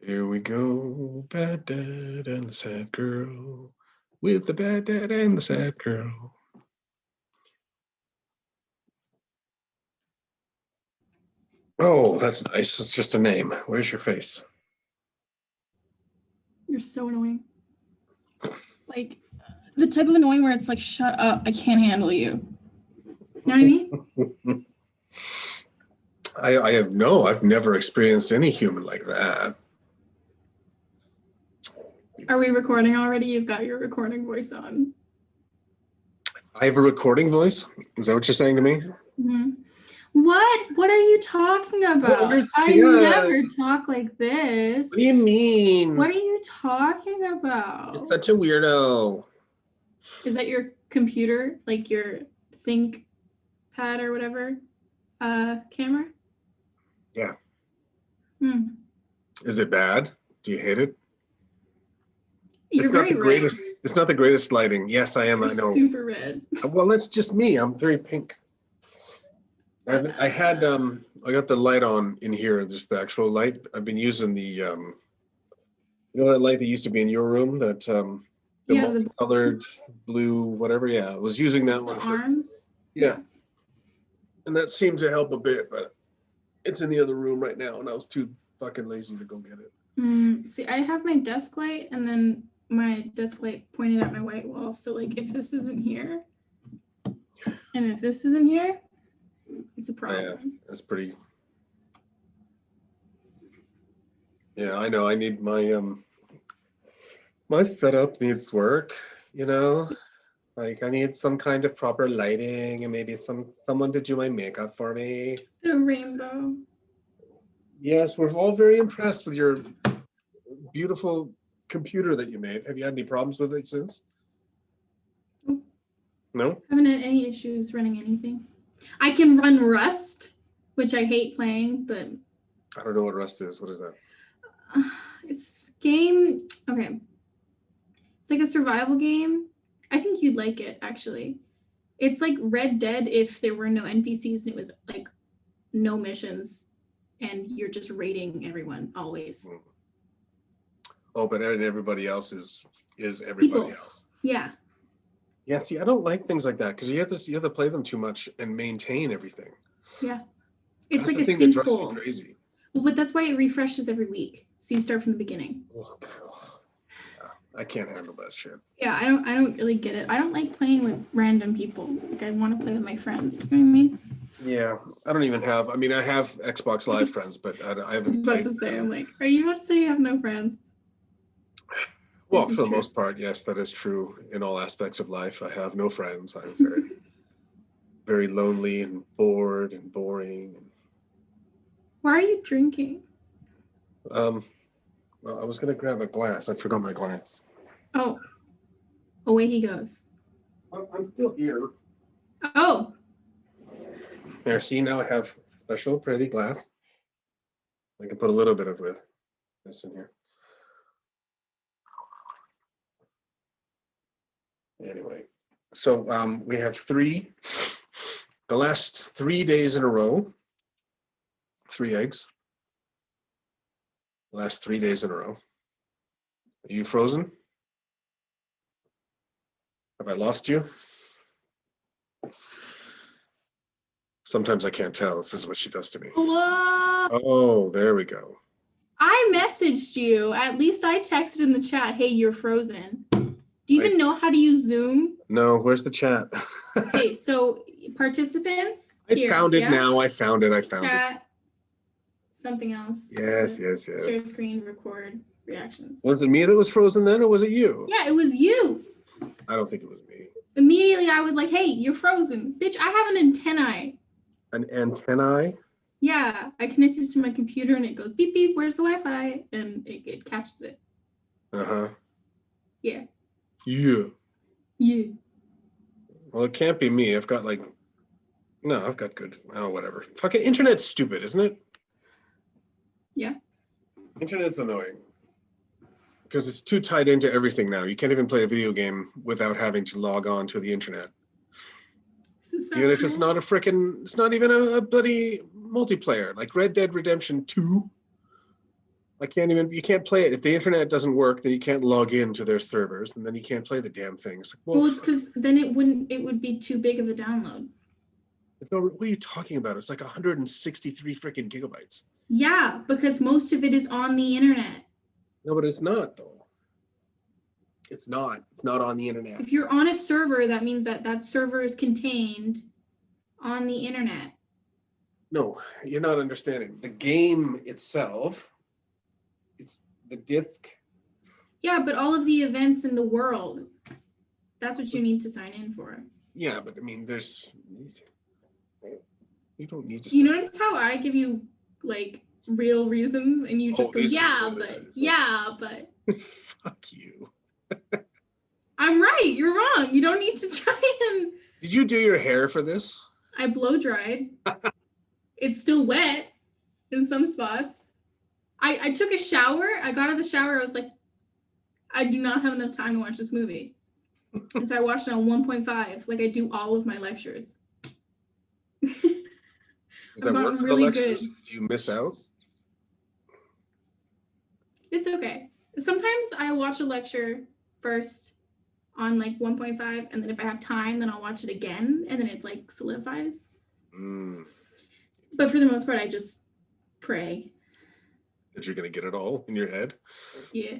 Here we go, bad dad and the sad girl, with the bad dad and the sad girl. Oh, that's nice. It's just a name. Where's your face? You're so annoying. Like, the type of annoying where it's like, shut up, I can't handle you. You know what I mean? I've never experienced any human like that. Are we recording already? You've got your recording voice on. I have a recording voice? Is that what you're saying to me? Mm-hmm. What are you talking about? I never talk like this. What do you mean? What are you talking about? You're such a weirdo. Is that your computer? Like your think pad or whatever? Camera? Yeah. Is it bad? Do you hate it? You're it's not the red. greatest. It's not the greatest lighting. Yes, I am. You're I know. Super red. Well, that's just me. I'm very pink. I got the light on in here, just the actual light. I've been using the, you know that light that used to be in your room, that the multicolored blue, whatever. Yeah, I was using that one. The arms? Yeah. And that seemed to help a bit, but it's in the other room right now, and I was too fucking lazy to go get it. See, I have my desk light, and then my desk light pointed at my white wall. So, like, if this isn't here, and if this isn't here, it's a problem. Yeah, that's pretty. Yeah, I know. I need my my setup needs work. You know, like I need some kind of proper lighting and maybe someone to do my makeup for me. The rainbow. Yes, we're all very impressed with your beautiful computer that you made. Have you had any problems with it since? No? Haven't had any issues running anything. I can run Rust, which I hate playing, but I don't know what Rust is. What is that? It's game. Okay. It's like a survival game. I think you'd like it, actually. It's like Red Dead if there were no NPCs and it was like no missions and you're just raiding everyone always. Oh, but everybody else is everybody else. Yeah. Yeah, see, I don't like things like that because you have to play them too much and maintain everything. Yeah. It's that's like the a thing that drives me sinkhole. Crazy. Well, but that's why it refreshes every week. So you start from the beginning. Oh, I can't handle that shit. Yeah, I don't really get it. I don't like playing with random people. Like I want to play with my friends. You know what I mean? Yeah, I don't even have. I mean, I have Xbox Live friends, but I haven't. I was about to say, I'm like, are you about to say you have no friends? Well, for the most part, yes, that is true in all aspects of life. I have no friends. I'm very, very lonely and bored and boring. Why are you drinking? Well, I was gonna grab a glass. I forgot my glass. Oh, away he goes. I'm still here. Oh. There, see, now I have special pretty glass. I can put a little bit of this in here. Anyway, so we have the last 3 days in a row, 3 eggs. The last 3 days in a row. Are you frozen? Have I lost you? Sometimes I can't tell. This is what she does to me. Hello? Oh, there we go. I messaged you. At least I texted in the chat, hey, you're frozen. Do you even know how to use Zoom? No, where's the chat? Okay, so participants. I found it now. I found it. Chat. Something else. Yes. Share screen, record, reactions. Was it me that was frozen then, or was it you? Yeah, it was you. I don't think it was me. Immediately, I was like, hey, you're frozen. Bitch, I have an antennae. An antennae? Yeah, I connected it to my computer and it goes beep, beep, where's the Wi-Fi? And it catches it. Uh-huh. Yeah. Yeah. Yeah. Well, it can't be me. I've got good. Oh, whatever. Fucking internet's stupid, isn't it? Yeah. Internet's annoying. Because it's too tied into everything now. You can't even play a video game without having to log on to the internet. Even if it's not it's not even a bloody multiplayer, like Red Dead Redemption 2. You can't play it. If the internet doesn't work, then you can't log into their servers, and then you can't play the damn things. Well, it's because then it would be too big of a download. What are you talking about? It's like 163 freaking gigabytes. Yeah, because most of it is on the internet. No, but it's not though. It's not. It's not on the internet. If you're on a server, that means that server is contained on the internet. No, you're not understanding. The game itself, it's the disk. Yeah, but all of the events in the world, that's what you need to sign in for. Yeah, but I mean, you don't need to. You notice how I give you like real reasons and you just go, yeah, but. Fuck you. I'm right. You're wrong. You don't need to try and. Did you do your hair for this? I blow dried. It's still wet in some spots. I took a shower. I got out of the shower. I was like, I do not have enough time to watch this movie. And so I watched it on 1.5, like I do all of my lectures. Does that work for really the lectures? Good. Do you miss out? It's okay. Sometimes I watch a lecture first on like 1.5, and then if I have time, then I'll watch it again, and then it's like solidifies. But for the most part, I just pray. That you're going to get it all in your head? Yeah.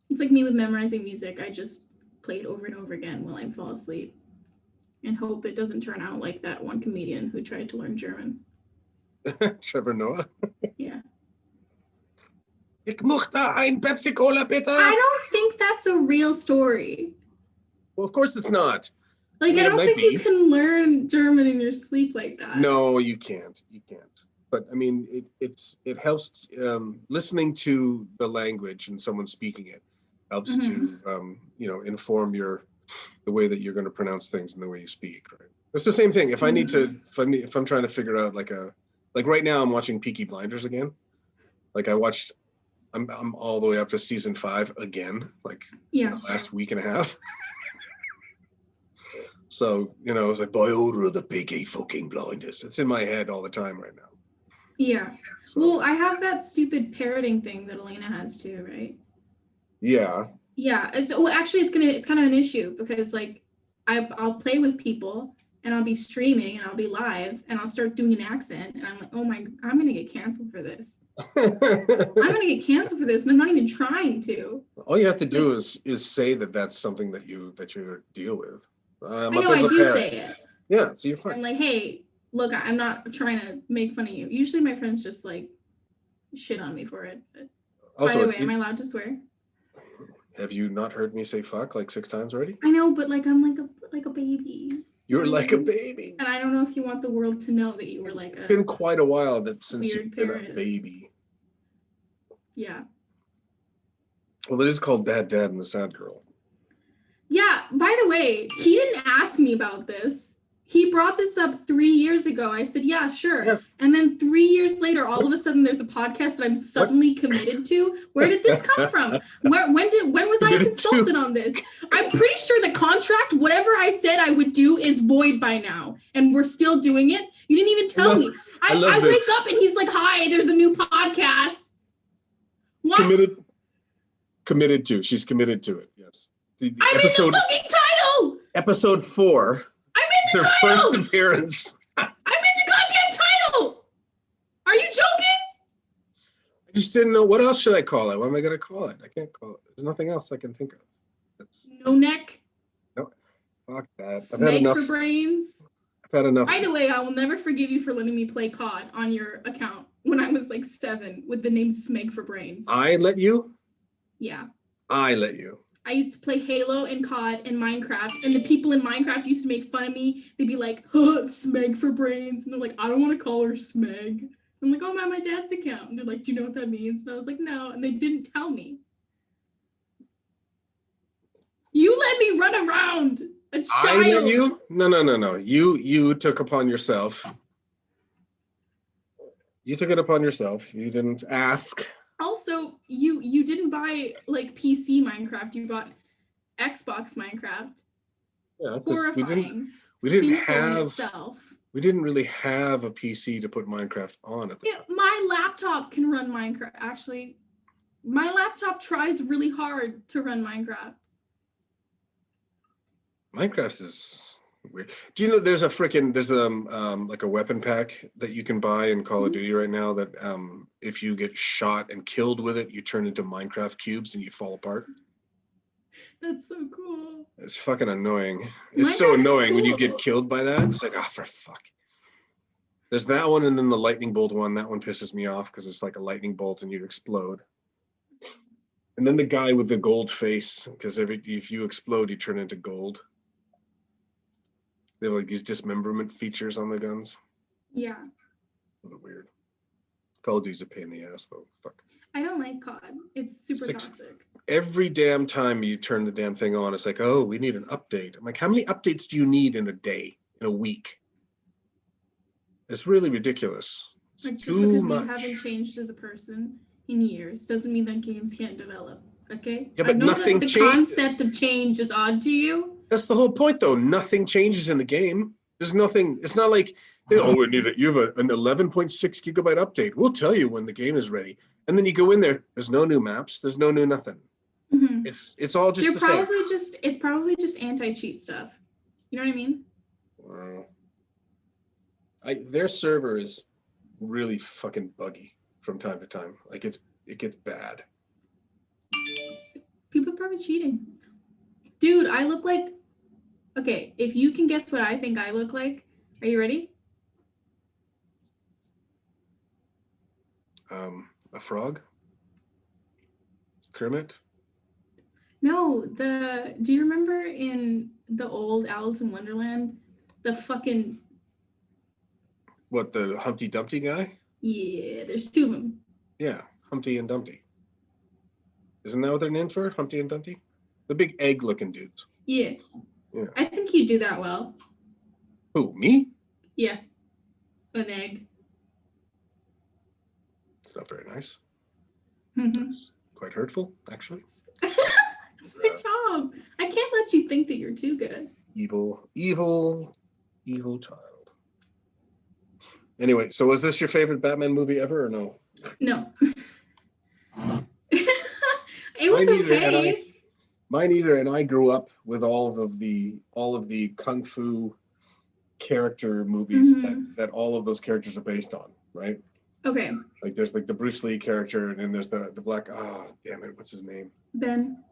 It's like me with memorizing music. I just play it over and over again while I fall asleep and hope it doesn't turn out like that one comedian who tried to learn German. Trevor Noah? Yeah. Ich möchte ein Pepsi Cola, bitte. I don't think that's a real story. Well, of course it's not. Like, I don't think you can learn German in your sleep like that. No, you can't. You can't. But I mean, it helps listening to the language and someone speaking it helps to inform the way that you're going to pronounce things and the way you speak. Right. It's the same thing. If I need to, if I'm trying to figure out like right now I'm watching Peaky Blinders again. Like I'm all the way up to season 5 again. Like in the last week and a half. So it's like by order of the Peaky fucking Blinders. It's in my head all the time right now. Yeah. So, well, I have that stupid parroting thing that Elena has too, right? Yeah. Yeah. Actually, it's kind of an issue because like I'll play with people and I'll be streaming and I'll be live and I'll start doing an accent and I'm like, oh my, I'm gonna get canceled for this. I'm gonna get canceled for this, and I'm not even trying to. All you have to do is say that that's something that you deal with. I know I do say it. Yeah, so you're fine. I'm like, hey. Look, I'm not trying to make fun of you. Usually my friends just like shit on me for it. But also, by the way, am I allowed to swear? Have you not heard me say fuck like 6 times already? I know, but like I'm like a baby. You're like a baby. And I don't know if you want the world to know that you were like it's been quite a while since you've been a baby. Yeah. Well, it is called Bad Dad and the Sad Girl. Yeah, by the way, he didn't ask me about this. He brought this up 3 years ago. I said, yeah, sure. Yeah. And then 3 years later, all of a sudden there's a podcast that I'm suddenly committed to. Where did this come from? When was I consulted on this? I'm pretty sure the contract, whatever I said I would do, is void by now. And we're still doing it. You didn't even tell me. I wake up and he's like, hi, there's a new podcast. What? Committed to. She's committed to it. Yes. I'm in the fucking title. Episode 4. I'm in the title. It's her first appearance. I'm in the goddamn title. Are you joking? I just didn't know. What else should I call it? What am I going to call it? I can't call it. There's nothing else I can think of. No neck. No. Fuck that. Snake for brains. I've had enough. By the way, I will never forgive you for letting me play COD on your account when I was like 7 with the name Smeg for Brains. I let you? Yeah. I let you. I used to play Halo and COD and Minecraft, and the people in Minecraft used to make fun of me. They'd be like, Smeg for Brains. And they're like, I don't want to call her Smeg. I'm like, oh, I'm on my dad's account. And they're like, do you know what that means? And I was like, no. And they didn't tell me. You let me run around a child. I let you? No. You took upon yourself. You took it upon yourself. You didn't ask. Also, you didn't buy like PC Minecraft. You bought Xbox Minecraft. Yeah, because horrifying. we didn't have. Itself. We didn't really have a PC to put Minecraft on at the time. My laptop can run Minecraft. Actually, my laptop tries really hard to run Minecraft. Minecraft is weird. Do you know there's like a weapon pack that you can buy in Call of Duty right now that if you get shot and killed with it, you turn into Minecraft cubes and you fall apart? That's so cool. It's fucking annoying. It's so annoying when you get killed by that. It's like, oh, for fuck. There's that one, and then the lightning bolt one. That one pisses me off because it's like a lightning bolt and you explode. And then the guy with the gold face, because if you explode, you turn into gold. They have like these dismemberment features on the guns. Yeah. A little weird. Call of Duty's a pain in the ass, though. Fuck. I don't like COD. It's super toxic. Every damn time you turn the damn thing on, it's like, oh, we need an update. I'm like, how many updates do you need in a day, in a week? It's really ridiculous. It's like, just too because much. you haven't changed as a person in years doesn't mean that games can't develop. Okay? Yeah, but I know nothing that the changes. concept of change is odd to you. That's the whole point, though. Nothing changes in the game. There's nothing. It's not like, oh, we need it. You have an 11.6 gigabyte update. We'll tell you when the game is ready. And then you go in there. There's no new maps. There's no new nothing. Mm-hmm. It's all just the same. It's probably just anti-cheat stuff. You know what I mean? Wow. Their server is really fucking buggy from time to time. Like it gets bad. People are probably cheating. Dude, I look like, okay, if you can guess what I think I look like, are you ready? A frog? Kermit? No, do you remember in the old Alice in Wonderland, the fucking... What, the Humpty Dumpty guy? Yeah, there's two of them. Yeah, Humpty and Dumpty. Isn't that what they're named for? Humpty and Dumpty? The big egg-looking dudes. Yeah. Yeah. I think you do that well. Who, me? Yeah. An egg. It's not very nice. Mm-hmm. It's quite hurtful, actually. It's my job. I can't let you think that you're too good. Evil child. Anyway, so was this your favorite Batman movie ever or no? No. It was okay. Mine either, and I grew up with all of the kung fu character movies that all of those characters are based on, right? Okay. Like there's like the Bruce Lee character, and then there's the black. Oh, damn it! What's his name? Ben.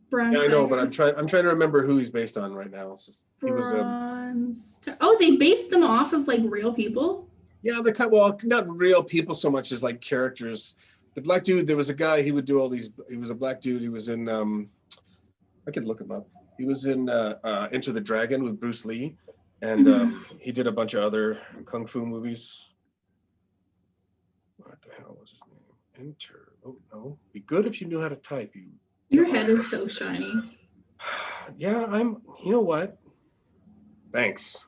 Bronze. Yeah, I know, but I'm trying to remember who he's based on right now. He was Oh, they based them off of like real people. Yeah, not real people so much as like characters. The black dude, there was a guy, he would do all these, he was a black dude, he was in, I could look him up. He was in Enter the Dragon with Bruce Lee, and he did a bunch of other kung fu movies. What the hell was his name? Enter, oh no. Be good if you knew how to type. Your head is so shiny. Yeah, you know what? Thanks.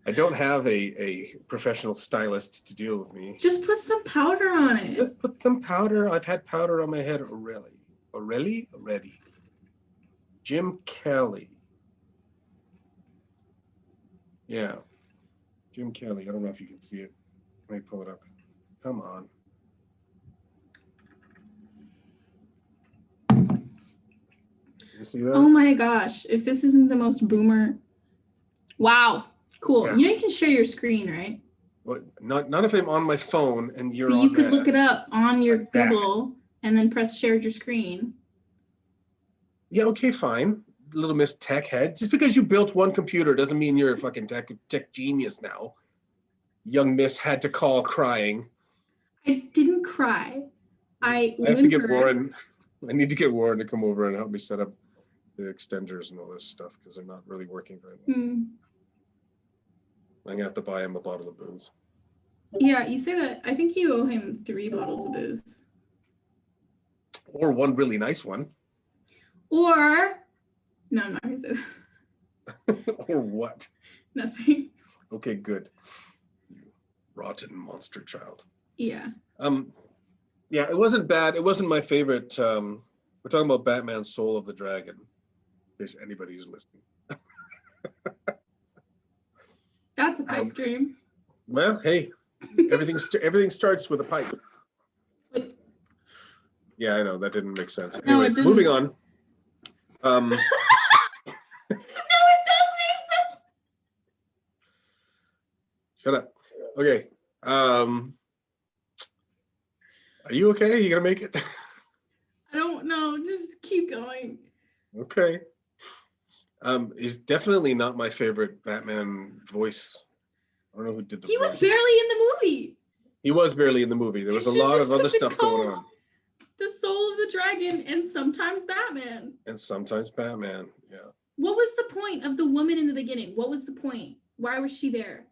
I don't have a professional stylist to deal with me. Just put some powder on it. Just put some powder. I've had powder on my head already. Jim Kelly. Yeah. Jim Kelly. I don't know if you can see it. Let me pull it up. Come on. You see that? Oh my gosh. If this isn't the most boomer. Wow. Cool. Yeah. You know you can share your screen, right? What? Not if I'm on my phone and you're but on you could that. look it up on your Like that. Google and then press share your screen. Yeah, okay, fine. Little Miss Tech Head. Just because you built one computer doesn't mean you're a fucking tech genius now. Young Miss had to call crying. I didn't cry. I have to get Warren. I need to get Warren to come over and help me set up the extenders and all this stuff because they're not really working very well. I'm gonna have to buy him a bottle of booze. Yeah, you say that. I think you owe him 3 bottles of booze. Or one really nice one. Or, no, I'm not gonna say that. Or what? Nothing. Okay, good. You rotten monster child. Yeah. Yeah, it wasn't bad. It wasn't my favorite. We're talking about Batman: Soul of the Dragon. In case anybody's listening. That's a pipe dream. Well, hey, everything starts with a pipe. But, Yeah, I know that didn't make sense. No, it Anyways, didn't. moving on. No, it does make sense. Shut up. Okay. Are you okay? You gonna make it? I don't know. Just keep going. Okay. He's definitely not my favorite Batman voice. I don't know who did the He voice. was barely in the movie. He was barely in the movie. There was a should lot just of other have been stuff going called on. The Soul of the Dragon and sometimes Batman. And sometimes Batman. Yeah. What was the point of the woman in the beginning? What was the point? Why was she there?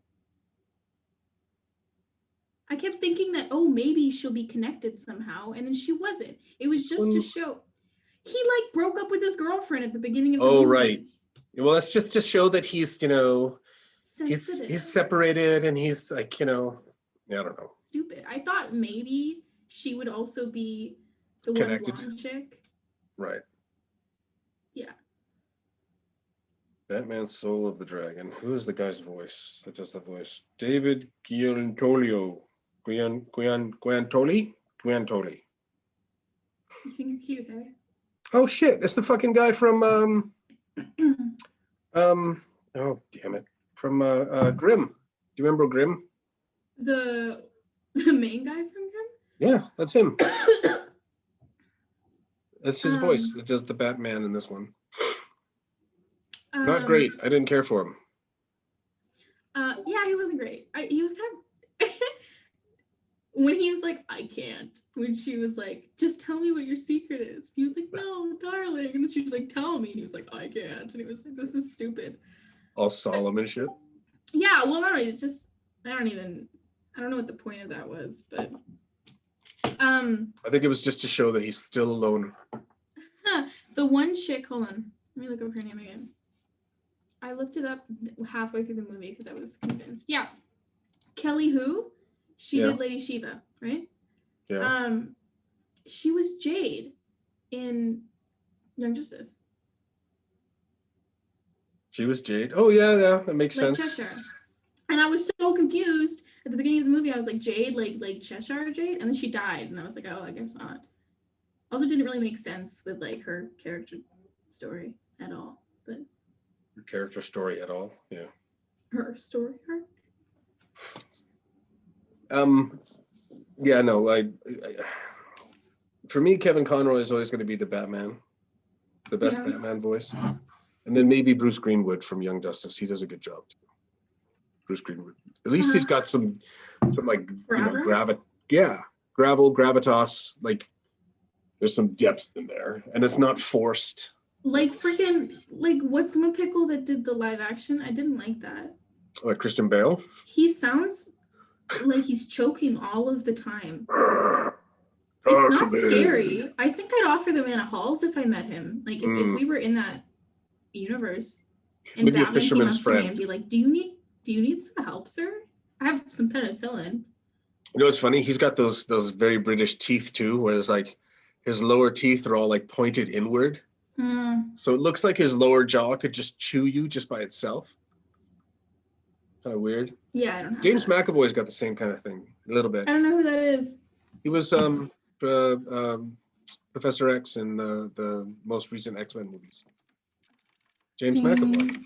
I kept thinking that, oh, maybe she'll be connected somehow, and then she wasn't. It was just to show. He like broke up with his girlfriend at the beginning of the movie. Right. Well, that's just to show that he's, Sensitive. he's separated and he's like, I don't know. Stupid. I thought maybe she would also be the Connected. one blonde chick. Right. Yeah. Batman Soul of the Dragon. Who is the guy's voice that does the voice? David Giantolio. Guantoli? Guantoli. You think you're cute, hey? Oh shit, it's the fucking guy from oh damn it. From Grimm. Do you remember Grimm? The main guy from him? Yeah, that's him. That's his voice that does the Batman in this one. Not great. I didn't care for him. Yeah, he wasn't great. He was kind of when he was like, I can't. When she was like, just tell me what your secret is. He was like, no, darling. And then she was like, tell me. And he was like, I can't. And he was like, this is stupid. All solemn and shit. Yeah, well, no, it's just I don't know what the point of that was, but I think it was just to show that he's still alone. The one chick, hold on. Let me look up her name again. I looked it up halfway through the movie because I was convinced. Yeah. Kelly who? She did Lady Shiva, right? Yeah. She was Jade in Young Justice. She was Jade. Oh yeah, that makes sense. Cheshire. And I was so confused at the beginning of the movie. I was like, Jade, like Cheshire Jade, and then she died, and I was like, oh, I guess not. Also, didn't really make sense with like her character story at all. But her character story at all, yeah. Her story, her. Yeah, no, I for me, Kevin Conroy is always going to be the Batman, the best Batman voice, and then maybe Bruce Greenwood from Young Justice. He does a good job too. Bruce Greenwood. At least he's got some like gravel? gravitas. Like there's some depth in there, and it's not forced. Like freaking what's my pickle that did the live action? I didn't like that. Like Christian Bale. He sounds like he's choking all of the time. It's not scary. I think I'd offer the man a Halls if I met him. Like if we were in that universe and maybe Batman a fisherman's came up to me friend and be like, do you need some help, sir? I have some penicillin. You know what's funny? He's got those very British teeth too, where it's like his lower teeth are all like pointed inward. So it looks like his lower jaw could just chew you just by itself. Kind of weird. Yeah, I don't know. James McAvoy's got the same kind of thing, a little bit. I don't know who that is. He was Professor X in the most recent X-Men movies. James McAvoy.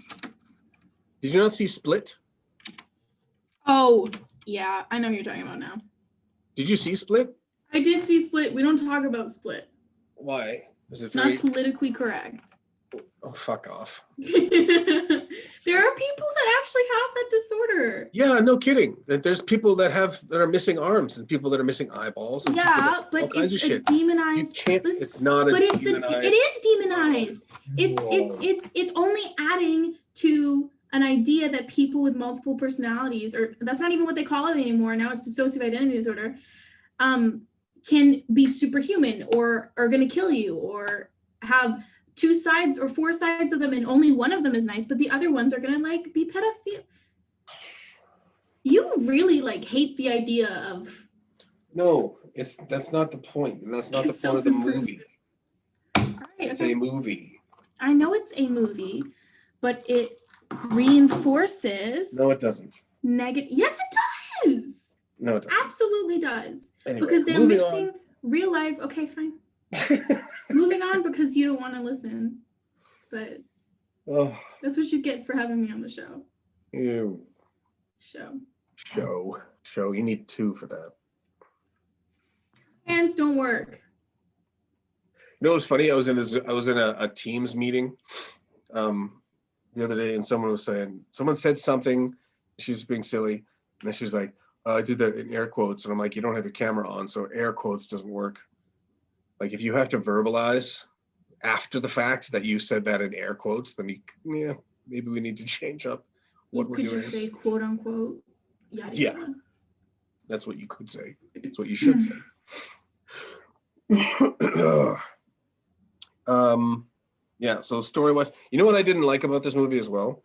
Did you not see Split? Oh, yeah, I know who you're talking about now. Did you see Split? I did see Split. We don't talk about Split. Why? It's not politically correct. Oh, fuck off. There are people that actually have that disorder. Yeah, no kidding. There's people that are missing arms and people that are missing eyeballs. And but it's a demonized. You can't. It's not a. But demonized. It is demonized. It's only adding to an idea that people with multiple personalities, or that's not even what they call it anymore. Now it's dissociative identity disorder. Can be superhuman or are going to kill you or have 2 sides or 4 sides of them and only one of them is nice, but the other ones are going to like be pedophile. You really like hate the idea of. No, that's not the point. And that's not the point of the movie. All right, it's a movie. I know it's a movie, but it reinforces No, it doesn't. negative. Yes, it does. No, it doesn't. Absolutely does. Anyway, because they're moving mixing real life. Okay, fine. Moving on because you don't want to listen. But that's what you get for having me on the show. You Show. You need 2 for that. Hands don't work. You know what's funny? I was in a Teams meeting the other day, and someone said something. She's being silly, and then she's like, "I did that in air quotes," and I'm like, "You don't have your camera on, so air quotes doesn't work." Like if you have to verbalize after the fact that you said that in air quotes, then maybe we need to change up what we're doing. You could just say quote unquote. Yada, yada. That's what you could say. That's what you should say. So story-wise, you know what I didn't like about this movie as well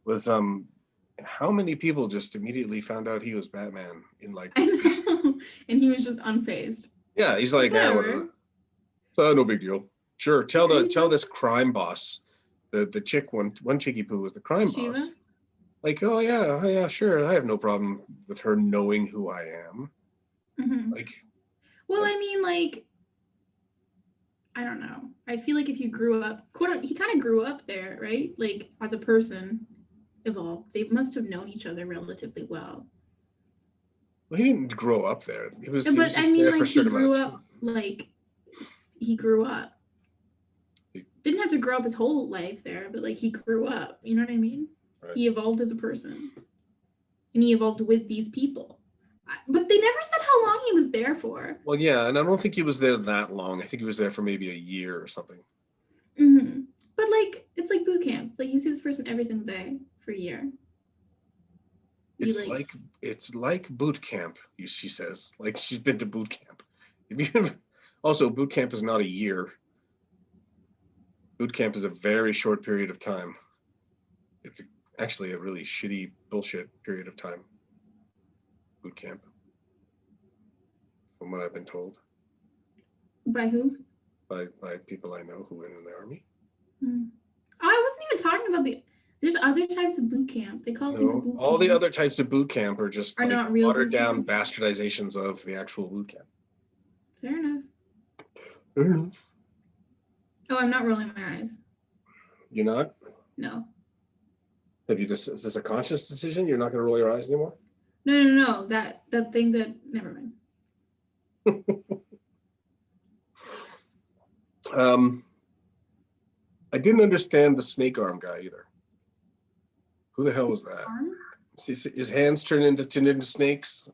was how many people just immediately found out he was Batman in like I know. And he was just unfazed. Yeah, he's like, whatever. So no big deal. Sure, tell this crime boss, the chick one chicky poo was the crime Shiva? boss. Like, oh yeah, sure. I have no problem with her knowing who I am. Mm-hmm. Like, well, I mean, like, I don't know. I feel like if you grew up, he kind of grew up there, right? Like, as a person, evolved. They must have known each other relatively well. Well, he didn't grow up there. He was. But He was just I mean, there like, for a certain he grew amount of up. Like, he grew up. Didn't have to grow up his whole life there, but like he grew up. You know what I mean? Right. He evolved as a person, and he evolved with these people. But they never said how long he was there for. Well, yeah, and I don't think he was there that long. I think he was there for maybe a year or something. Mm-hmm. But like, it's like boot camp. Like you see this person every single day for a year. It's like boot camp. She says, like she's been to boot camp. Also, boot camp is not a year. Boot camp is a very short period of time. It's actually a really shitty bullshit period of time. Boot camp. From what I've been told. By who? By people I know who went in the army. Oh, I wasn't even talking about there's other types of boot camp. They call it boot camp. All the other types of boot camp are just like not real watered down bastardizations of the actual boot camp. Fair enough. Fair enough. Oh, I'm not rolling my eyes. You're not? No. Is this a conscious decision? You're not going to roll your eyes anymore? No. That thing that, never mind. I didn't understand the snake arm guy either. Who the hell was that? Arm? His hands turned into snakes.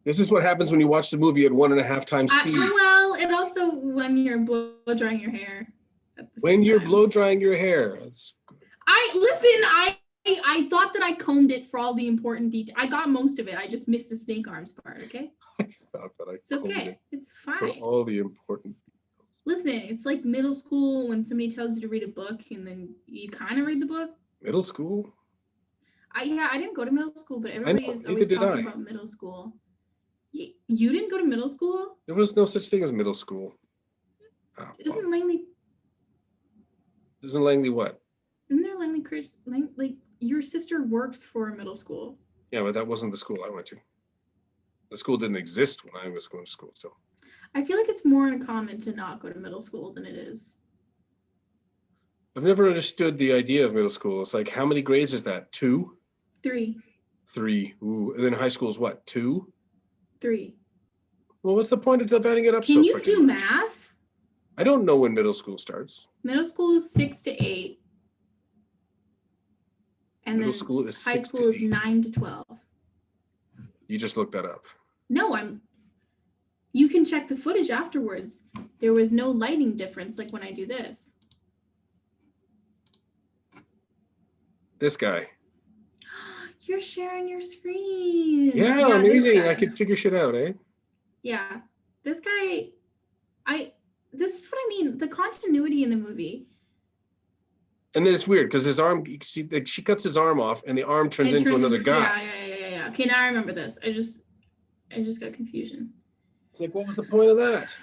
This is what happens when you watch the movie at 1.5 times speed. Well, and also when you're blow drying your hair. When you're blow drying your hair. That's good. I thought that I combed it for all the important details. I got most of it. I just missed the snake arms part, okay? I thought that it's okay. It's fine. For all the important details. Listen, it's like middle school when somebody tells you to read a book and then you kind of read the book. Middle school? I didn't go to middle school, but everybody is always talking about middle school. You didn't go to middle school? There was no such thing as middle school. Isn't Langley what? Isn't there Langley like your sister works for a middle school? Yeah, but that wasn't the school I went to. The school didn't exist when I was going to school still. I feel like it's more uncommon to not go to middle school than it is. I've never understood the idea of middle school. It's like, how many grades is that? 2? 3. 3. Ooh, and then high school is what? 2? 3. Well, what's the point of dividing it up so Can you do much? math? I don't know when middle school starts. Middle school is 6 to 8. And middle then school is high 6 school to is 8. 9 to 12. You just looked that up. No, you can check the footage afterwards. There was no lighting difference like when I do this. This guy. You're sharing your screen. Yeah, amazing. I could figure shit out, eh? Yeah. This guy, this is what I mean. The continuity in the movie. And then it's weird because his arm, you see, like, she cuts his arm off and the arm turns into another guy. Yeah. Okay, now I remember this. I just got confusion. It's like, what was the point of that?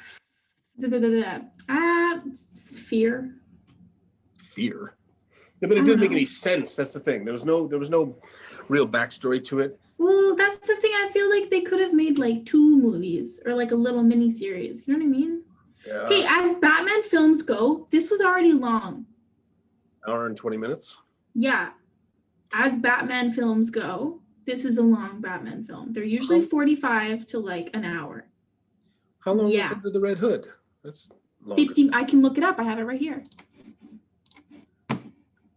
Fear. Fear? Yeah, but I it don't didn't make know. any sense. That's the thing. There was no real backstory to it. Well, that's the thing. I feel like they could have made like 2 movies or like a little mini series. You know what I mean? Okay, Yeah, as Batman films go, this was already long. hour and 20 minutes. Yeah, as Batman films go, this is a long Batman film. They're usually How, 45 to like an hour. how long was Yeah, Under the Red Hood? That's longer. 50. I can look it up. I have it right here.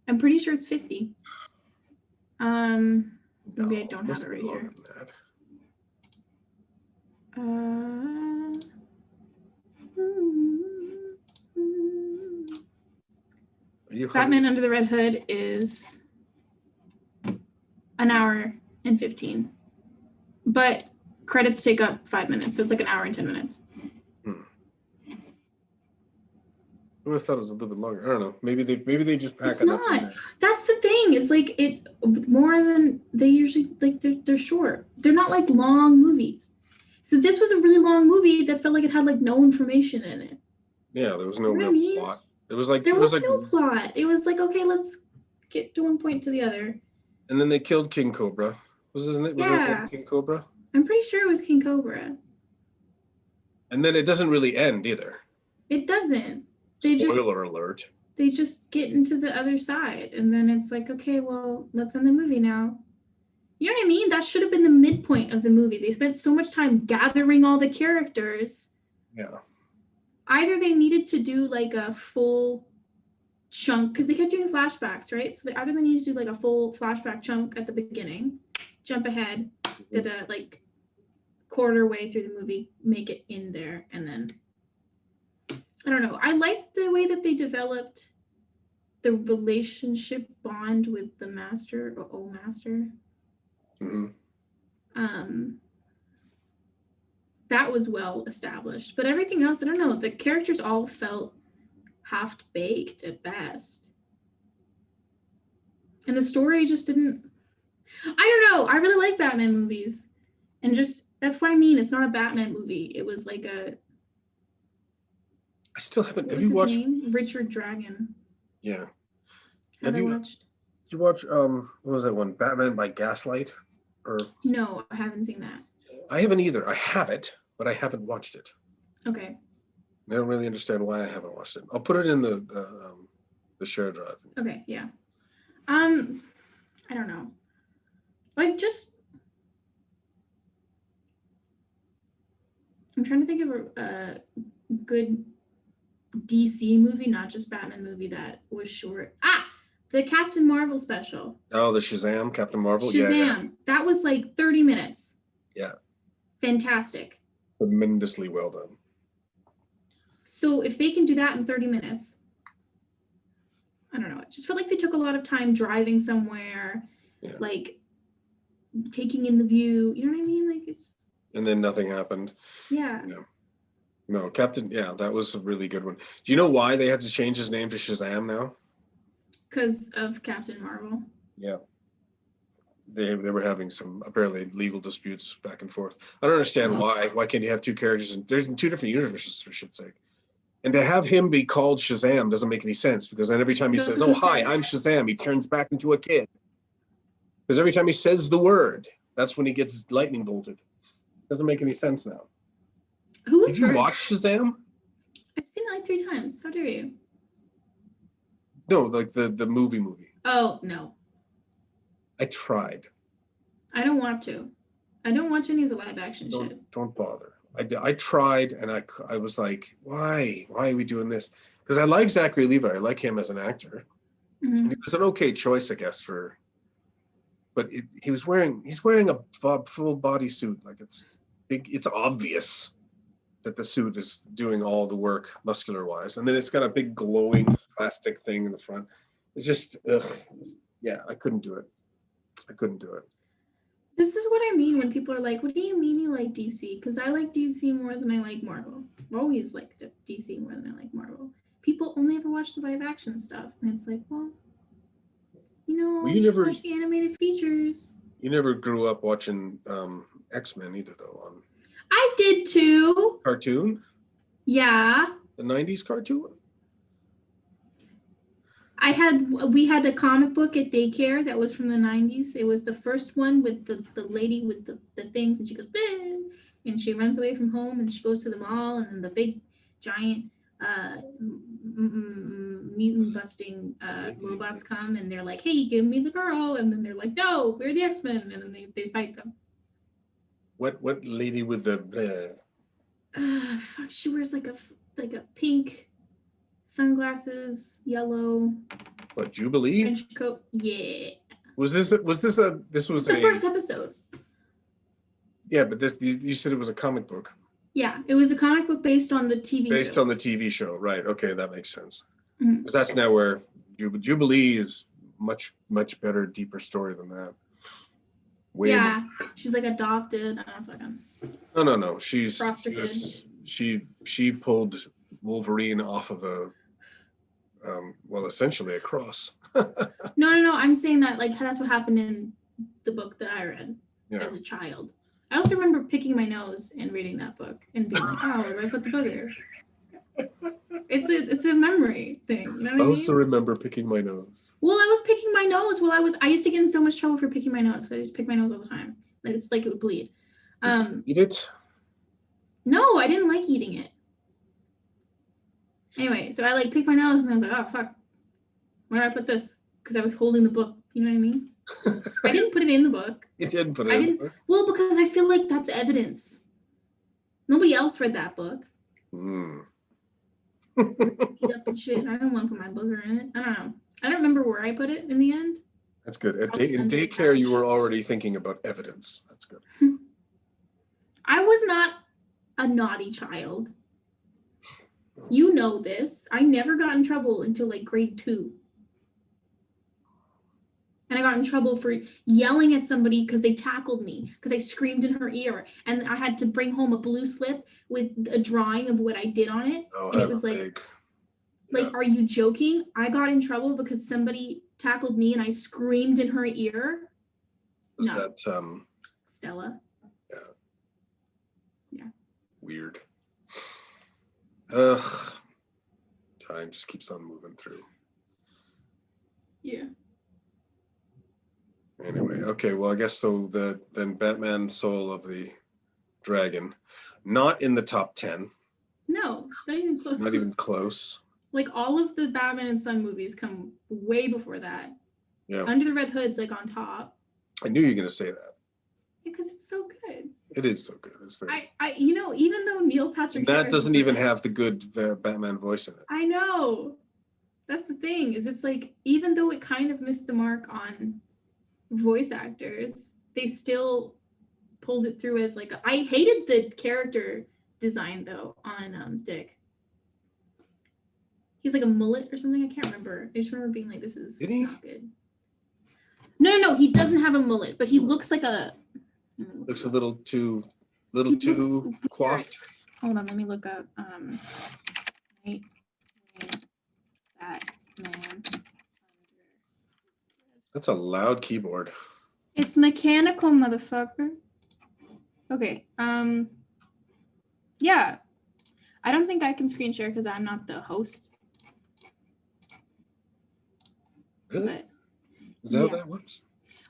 I'm pretty sure it's 50. Maybe I don't have must it be right longer here. than that. Are you Batman Under the Red Hood is an hour and 15. But credits take up 5 minutes, so it's like an hour and 10 minutes. I would have thought it was a little bit longer. I don't know. Maybe they just pack It's enough in not. there. That's the thing. It's like it's more than they usually like. They're short. They're not like long movies. So this was a really long movie that felt like it had like no information in it. Yeah, there was no You know what real I mean? plot. It was like There was no plot. It was like, okay, let's get to one point to the other. and then they killed King Cobra. Was his name? Was his name Yeah, King Cobra? I'm pretty sure it was King Cobra. And then it doesn't really end either. It doesn't. Spoiler alert. They just get into the other side, and then it's like, okay, well, let's end the movie now. You know what I mean? That should have been the midpoint of the movie. They spent so much time gathering all the characters. Yeah. Either they needed to do like a full chunk, because they kept doing flashbacks, right? So either they needed to do like a full flashback chunk at the beginning, jump ahead, did a like quarter way through the movie, make it in there, and then I don't know. I liked the way that they developed the relationship bond with the master or old master. That was well established, but everything else, I don't know. The characters all felt half baked at best, and the story just didn't. I don't know. I really like Batman movies, and just that's what I mean. It's not a Batman movie. It was like a. I still haven't. What Have was you his watched? name? Richard Dragon. Yeah. Have you watched? Did you watch what was that one? Batman by Gaslight? Or No, I haven't seen that. I haven't either. I have it, but I haven't watched it. Okay. I don't really understand why I haven't watched it. I'll put it in the share drive. Okay, yeah. I don't know. Like just I'm trying to think of a good DC movie, not just Batman movie that was short. The Captain Marvel special. Oh, the Shazam, Captain Marvel. Shazam. Yeah. That was like 30 minutes. Yeah. Fantastic. Tremendously well done. So if they can do that in 30 minutes, I don't know. It just felt like they took a lot of time driving somewhere, like taking in the view. You know what I mean? Like it's. And then nothing happened. Yeah. No, Captain. Yeah, that was a really good one. Do you know why they had to change his name to Shazam now? Because of Captain Marvel. Yeah. They were having some apparently legal disputes back and forth. I don't understand why. Why can't you have two characters there's in two different universes, for shit's sake? And to have him be called Shazam doesn't make any sense, because then every time he says, "Oh, hi, I'm Shazam," he turns back into a kid. Because every time he says the word, that's when he gets lightning bolted. Doesn't make any sense now. Who was Did you first? watch Shazam? I've seen it like 3 times. How dare you? No, like the movie. Oh, no. I tried. I don't want to. I don't watch any of the live action shit. Don't bother. I tried, and I was like, why are we doing this? Because I like Zachary Levi. I like him as an actor. Mm-hmm. And it was an okay choice, I guess, but he's wearing a full body suit. Like it's big. It's obvious that the suit is doing all the work muscular wise, and then it's got a big glowing plastic thing in the front. It's just yeah, I couldn't do it. This is what I mean when people are like, what do you mean you like DC? Because I like DC more than I like Marvel. I've always liked DC more than I like Marvel. People only ever watch the live action stuff, and it's like, well, you never watch the animated features. You never grew up watching X-Men either, though. I did too. Cartoon? Yeah. The 90s cartoon? We had a comic book at daycare that was from the 90s. It was the first one with the lady with the things, and she goes, "Bah!" And she runs away from home, and she goes to the mall, and then the big giant mutant busting robots come, and they're like, "Hey, give me the girl," and then they're like, "No, we're the X-Men," and then they fight them. What lady with the Fuck, she wears like a pink sunglasses, yellow what, Jubilee? trench coat. Yeah. Was this It's the first episode. Yeah, but you said it was a comic book. Yeah, it was a comic book based on the TV show. Based on the TV show, right? Okay, that makes sense. Mhm. Because that's now where Jubilee is much better, deeper story than that. Way more. She's like adopted. I don't fucking. No. She pulled Wolverine off of a essentially a cross. No. I'm saying that like that's what happened in the book that I read as a child. I also remember picking my nose and reading that book and being like, "Oh, where do I put the booger?" It's a memory thing. You know what I also remember picking my nose. Well, I was picking my nose I used to get in so much trouble for picking my nose. So I just pick my nose all the time. It's like it would bleed. Eat it? No, I didn't like eating it. Anyway, so I like picked my nose and I was like, "Oh fuck, where do I put this?" Because I was holding the book. You know what I mean? I didn't put it in the book. You didn't put it in the book? Well, because I feel like that's evidence. Nobody else read that book. Eat up and shit. I don't want to put my booger in it. I don't know. I don't remember where I put it in the end. That's good. In daycare, you were already thinking about evidence. That's good. I was not a naughty child. You know this. I never got in trouble until like grade 2. And I got in trouble for yelling at somebody because they tackled me because I screamed in her ear. And I had to bring home a blue slip with a drawing of what I did on it. Oh, and it was like, are you joking? I got in trouble because somebody tackled me and I screamed in her ear. Was that Stella? Yeah. Weird. Ugh. Time just keeps on moving through. Yeah. Anyway, okay, well, I guess so. Then Batman Soul of the Dragon, not in the top 10. No, not even close. Not even close. Like all of the Batman and Son movies come way before that. Yeah. Under the Red Hood's like on top. I knew you were gonna say that. Because it's so good. It is so good. It's very. Even though Neil Patrick That Harris doesn't even have the good Batman voice in it. I know. That's the thing. Is it's like even though it kind of missed the mark on voice actors, they still pulled it through as like I hated the character design though on Dick. He's like a mullet or something. I can't remember. I just remember being like, "This is not good." No. He doesn't have a mullet, but he looks like a. Looks a little too coiffed. Hold on, let me look up. Batman. That's a loud keyboard. It's mechanical, motherfucker. Okay. Yeah. I don't think I can screen share because I'm not the host. Really? But, is that how that works?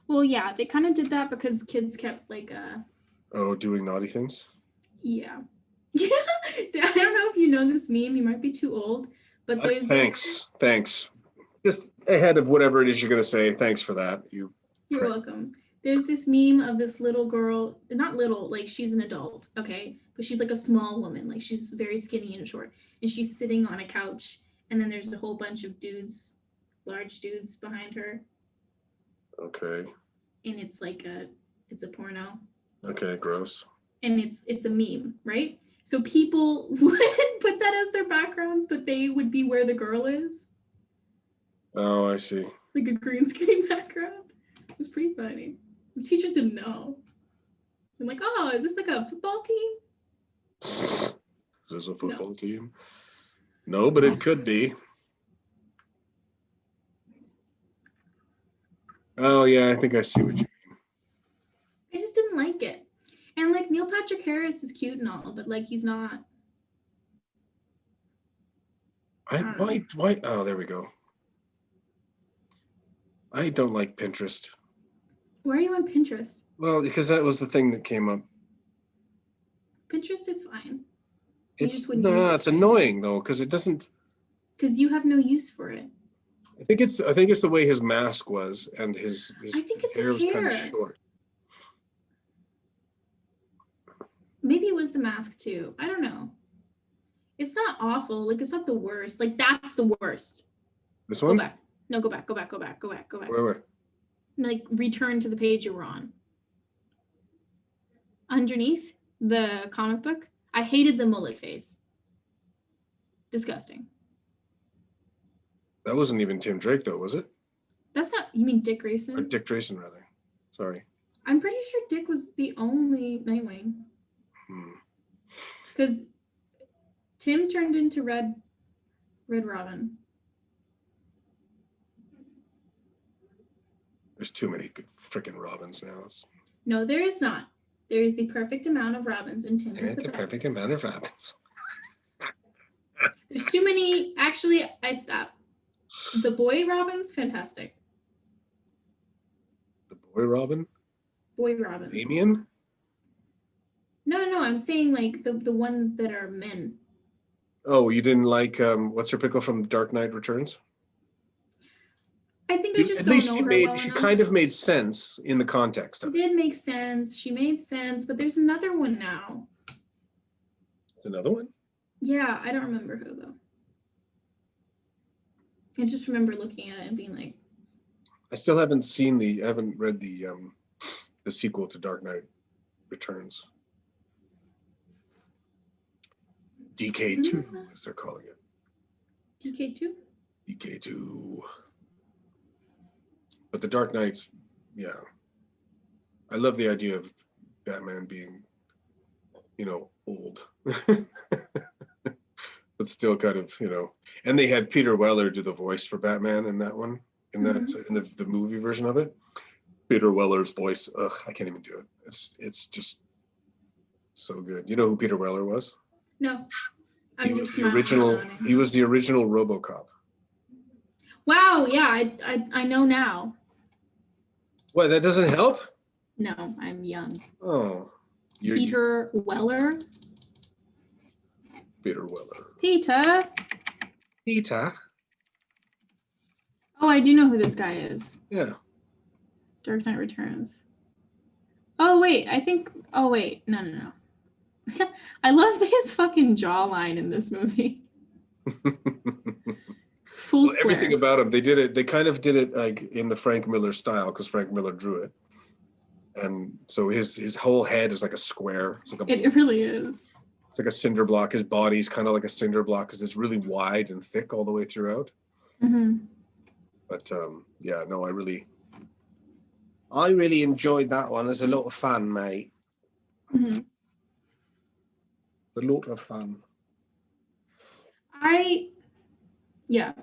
Well, yeah, they kind of did that because kids kept like doing naughty things? Yeah. Yeah. I don't know if you know this meme. You might be too old, but there's Thanks. Just ahead of whatever it is you're going to say. Thanks for that. You're welcome. There's this meme of this little girl, not little, like she's an adult, okay? But she's like a small woman, like she's very skinny and short. And she's sitting on a couch, and then there's a whole bunch of dudes, large dudes behind her. Okay. And it's like it's a porno. Okay, gross. And it's a meme, right? So people would put that as their backgrounds, but they would be where the girl is. Oh, I see. Like a green screen background. It was pretty funny. The teachers didn't know. I'm like, "Oh, is this like a football team?" Is this a football team? No, but it could be. Oh, yeah, I think I see what you mean. I just didn't like it. And like Neil Patrick Harris is cute and all, but like he's not. Why? Oh, there we go. I don't like Pinterest. Why are you on Pinterest? Well, because that was the thing that came up. Pinterest is fine. You It's just wouldn't use it. it's annoying though, because it doesn't. Because you have no use for it. I think it's the way his mask was, and his I think it's hair his was kind of hair. short. Maybe it was the mask too. I don't know. It's not awful. Like, it's not the worst. Like, that's the worst. This Go one? back. No, go back. Go back. Go back. Go back. Go back. Where? Like, return to the page you were on. Underneath the comic book, I hated the mullet face. Disgusting. That wasn't even Tim Drake though, was it? That's not. You mean Dick Or Grayson? Dick Grayson rather. Sorry. I'm pretty sure Dick was the only Nightwing. Because Tim turned into Red Robin. There's too many good freaking Robins now. No, there is not. There is the perfect amount of Robins, and Tim is There's the the best. perfect amount of Robins. There's too many. Actually, I stopped. The boy Robins, fantastic. The boy Robin? Boy Robins. Damien? No. I'm saying like the ones that are men. Oh, you didn't like what's her pickle from Dark Knight Returns? I think I just At don't least know she her made well she enough. kind of made sense in the context It of it. did make sense. She made sense, but there's another one now. There's another one? Yeah, I don't remember who though. I just remember looking at it and being like, I still haven't read the sequel to Dark Knight Returns. DK2, as they're calling it. DK2? DK2. But the Dark Knights, yeah. I love the idea of Batman being, old. But still kind of, and they had Peter Weller do the voice for Batman in that one, in the movie version of it. Peter Weller's voice, I can't even do it. It's just so good. You know who Peter Weller was? No. He was the original RoboCop. Wow, yeah, I know now. What, that doesn't help? No, I'm young. Oh. Peter Weller. Peter Weller. Peter. Oh, I do know who this guy is. Yeah. Dark Knight Returns. Oh, wait, no. I love his fucking jawline in this movie. Full square. Everything about him, they kind of did it like in the Frank Miller style, because Frank Miller drew it. And so his whole head is like a square. It really is. It's like a cinder block. His body's kind of like a cinder block because it's really wide and thick all the way throughout. Mm-hmm. But yeah, no, I really enjoyed that one. It's a lot of fun, mate. Mm-hmm. A lot of fun. Yeah.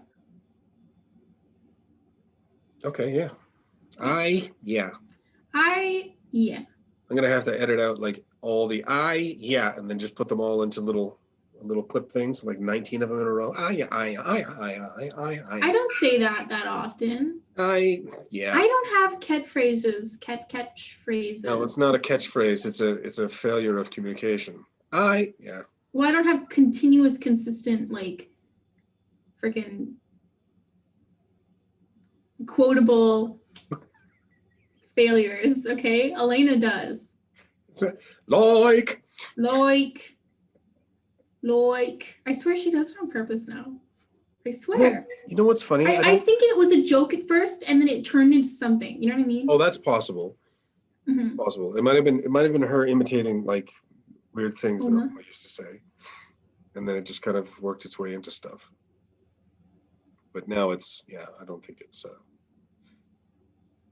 Okay, yeah. Yeah. I'm gonna have to edit out like all the and then just put them all into little clip things, like 19 of them in a row. I don't say that often. I don't have catchphrases. No, it's not a catchphrase. It's a failure of communication. Well, I don't have continuous, consistent, like, freaking quotable failures, okay? Elena does. Like. I swear she does it on purpose now. I swear. Well, you know what's funny? I think it was a joke at first, and then it turned into something. You know what I mean? Oh, that's possible. Mm-hmm. Possible. It might have been her imitating like weird things that I used to say, and then it just kind of worked its way into stuff. But now I don't think it's.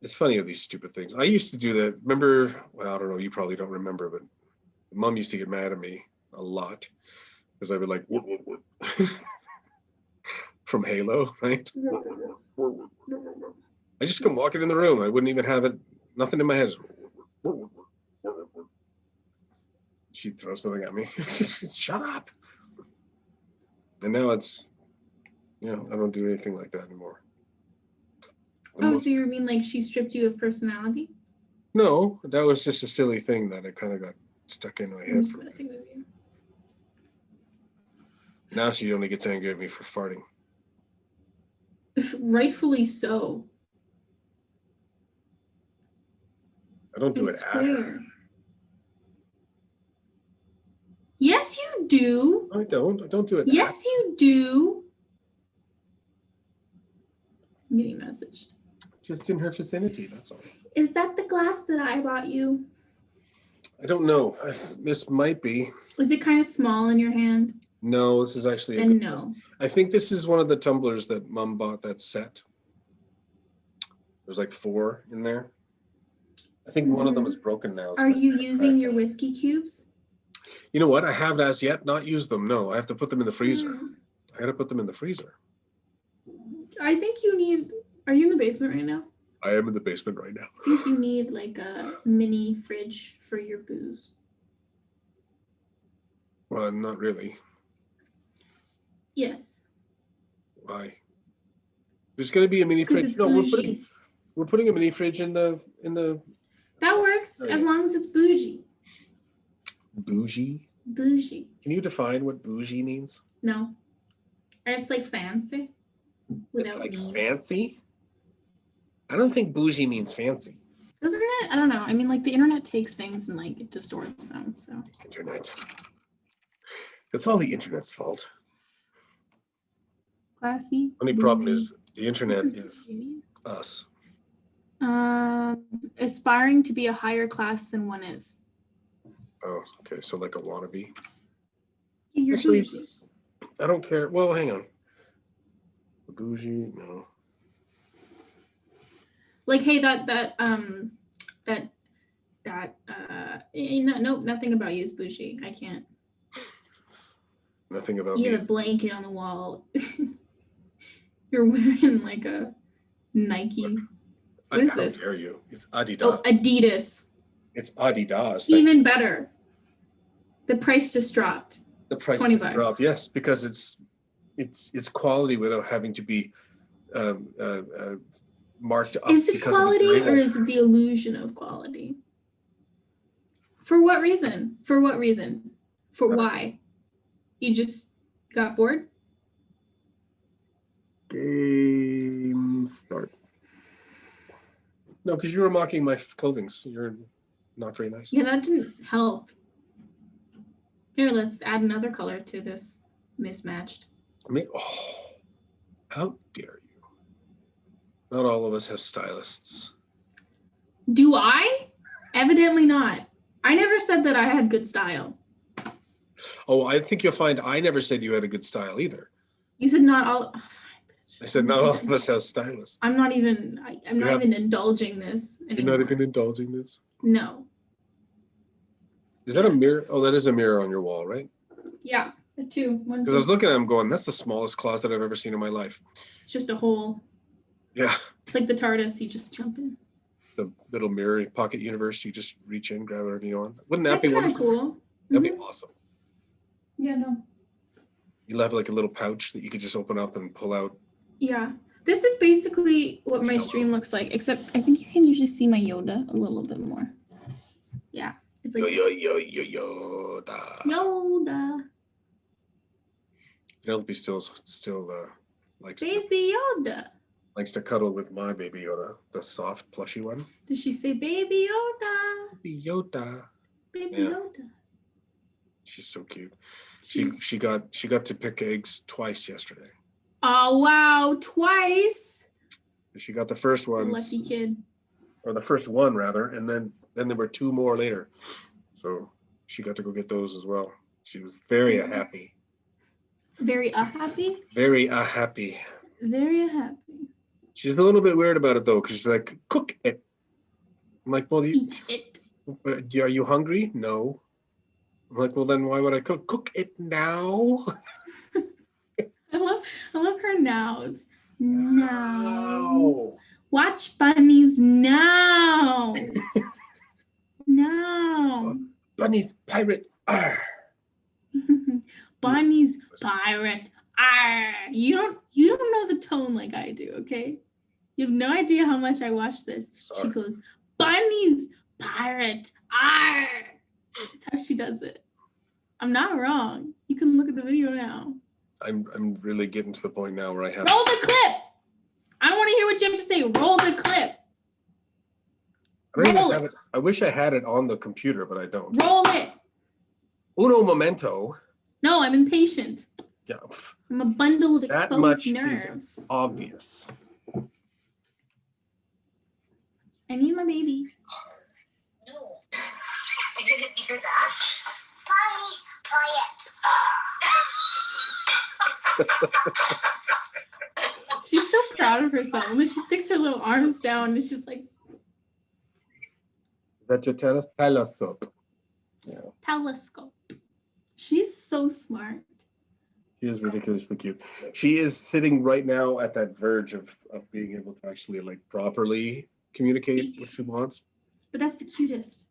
It's funny of these stupid things. I used to do that. Remember? Well, I don't know. You probably don't remember, but Mom used to get mad at me a lot because I would like from Halo, right? I just come walking in the room. I wouldn't even have it. Nothing in my head. She'd throw something at me. Shut up. And now it's, I don't do anything like that anymore. Oh, so you mean like she stripped you of personality? No, that was just a silly thing that I kind of got stuck in my I'm head. just messing with you. Now she only gets angry at me for farting. Rightfully so. I don't do I it at her. swear. Yes, you do. I don't. I don't do it. Yes, you do. I'm getting messaged. Just in her vicinity. That's all. Is that the glass that I bought you? I don't know. This might be. Is it kind of small in your hand? No, this is actually a Then good no. size. I think this is one of the tumblers that Mom bought that set. There's like 4 in there. I think one of them is broken now. Are you using your whiskey cubes? You know what? I have as yet not used them. No, I have to put them in the freezer. I got to put them in the freezer. I think you need. Are you in the basement right now? I am in the basement right now. I think you need like a mini fridge for your booze. Well, not really. Yes. Why? There's going to be a mini Because fridge. it's No, bougie. we're putting a mini fridge in the. That works Oh, as yeah. long as it's bougie. Bougie. Bougie. Can you define what bougie means? No. It's like fancy. It's like fancy. I don't think bougie means fancy. Doesn't it? I don't know. I mean, like the internet takes things and like it distorts them. So. Internet. It's all the internet's fault. Classy. Only problem is the internet What does is bougie mean? us. Aspiring to be a higher class than one is. Oh, okay. So like a wannabe. You're Actually, bougie. I don't care. Well, hang on. Bougie, no. Like, hey, nope, nothing about you is bougie. I can't. Nothing about You me. have a blanket on the wall. You're wearing like a Nike. What is this? How dare you? It's Adidas. Oh, Adidas. It's Adidas. Even better. The price just dropped. The price $20. just dropped. Yes, because it's quality without having to be marked up. Is it because quality of or is it the illusion of quality? For what reason? For what reason? For why? You just got bored? Game start. No, because you were mocking my clothing. So you're not very nice. Yeah, that didn't help. Here, let's add another color to this mismatched. Oh, how dare you? Not all of us have stylists. Do I? Evidently not. I never said that I had good style. Oh, I think you'll find I never said you had a good style either. You said not all. Oh, fine, bitch. I said not all of us have stylists. I'm not even indulging this anymore. You're not even indulging this? No. Is that a mirror? Oh, that is a mirror on your wall, right? Yeah, a 2. 1, Because I was looking at him going, that's the smallest closet I've ever seen in my life. It's just a hole. Yeah. It's like the TARDIS, you just jump in. The little mirror pocket universe, you just reach in, grab whatever you want. Wouldn't that That'd be kind of wonderful? cool. That'd be awesome. Yeah, no. You'll have like a little pouch that you could just open up and pull out. Yeah. This is basically what my stream looks like, except I think you can usually see my Yoda a little bit more. Yeah. It's like Yoda. Yoda. Penelope still likes Baby Yoda. Likes to cuddle with my baby Yoda, the soft plushy one. Did she say Baby Yoda? Baby Yoda. Baby Yeah. Yoda. She's so cute. She got to pick eggs twice yesterday. Oh wow, twice. She got the first one. Lucky kid. Or the first one rather, and then there were 2 more later. So she got to go get those as well. She was very happy. Very happy? Very happy. Very happy. She's a little bit weird about it though, because she's like, cook it. I'm like, well, Eat it. Are you hungry? No. I'm like, well, then why would I cook? Cook it now. I love her nows. Now. No. Watch bunnies now. Now. Bunny's pirate. Arr. Bunny's pirate. Arr. You don't know the tone like I do, okay? You have no idea how much I watch this. Sorry. She goes, bunnies, pirate, arr. That's how she does it. I'm not wrong. You can look at the video now. I'm really getting to the point now where I have. Roll the clip. I want to hear what you have to say. Roll the clip. I don't even Roll have it. it. I wish I had it on the computer, but I don't. Roll it. Uno momento. No, I'm impatient. Yeah, I'm a bundle of that exposed much nerves. is obvious. I need my baby. No, I didn't hear that. She's so proud of herself. And then she sticks her little arms down and she's like, Is that your telescope? Yeah, telescope. She's so smart. she is ridiculously cute. She is sitting right now at that verge of being able to actually like properly communicate Speak. what she wants. But that's the cutest.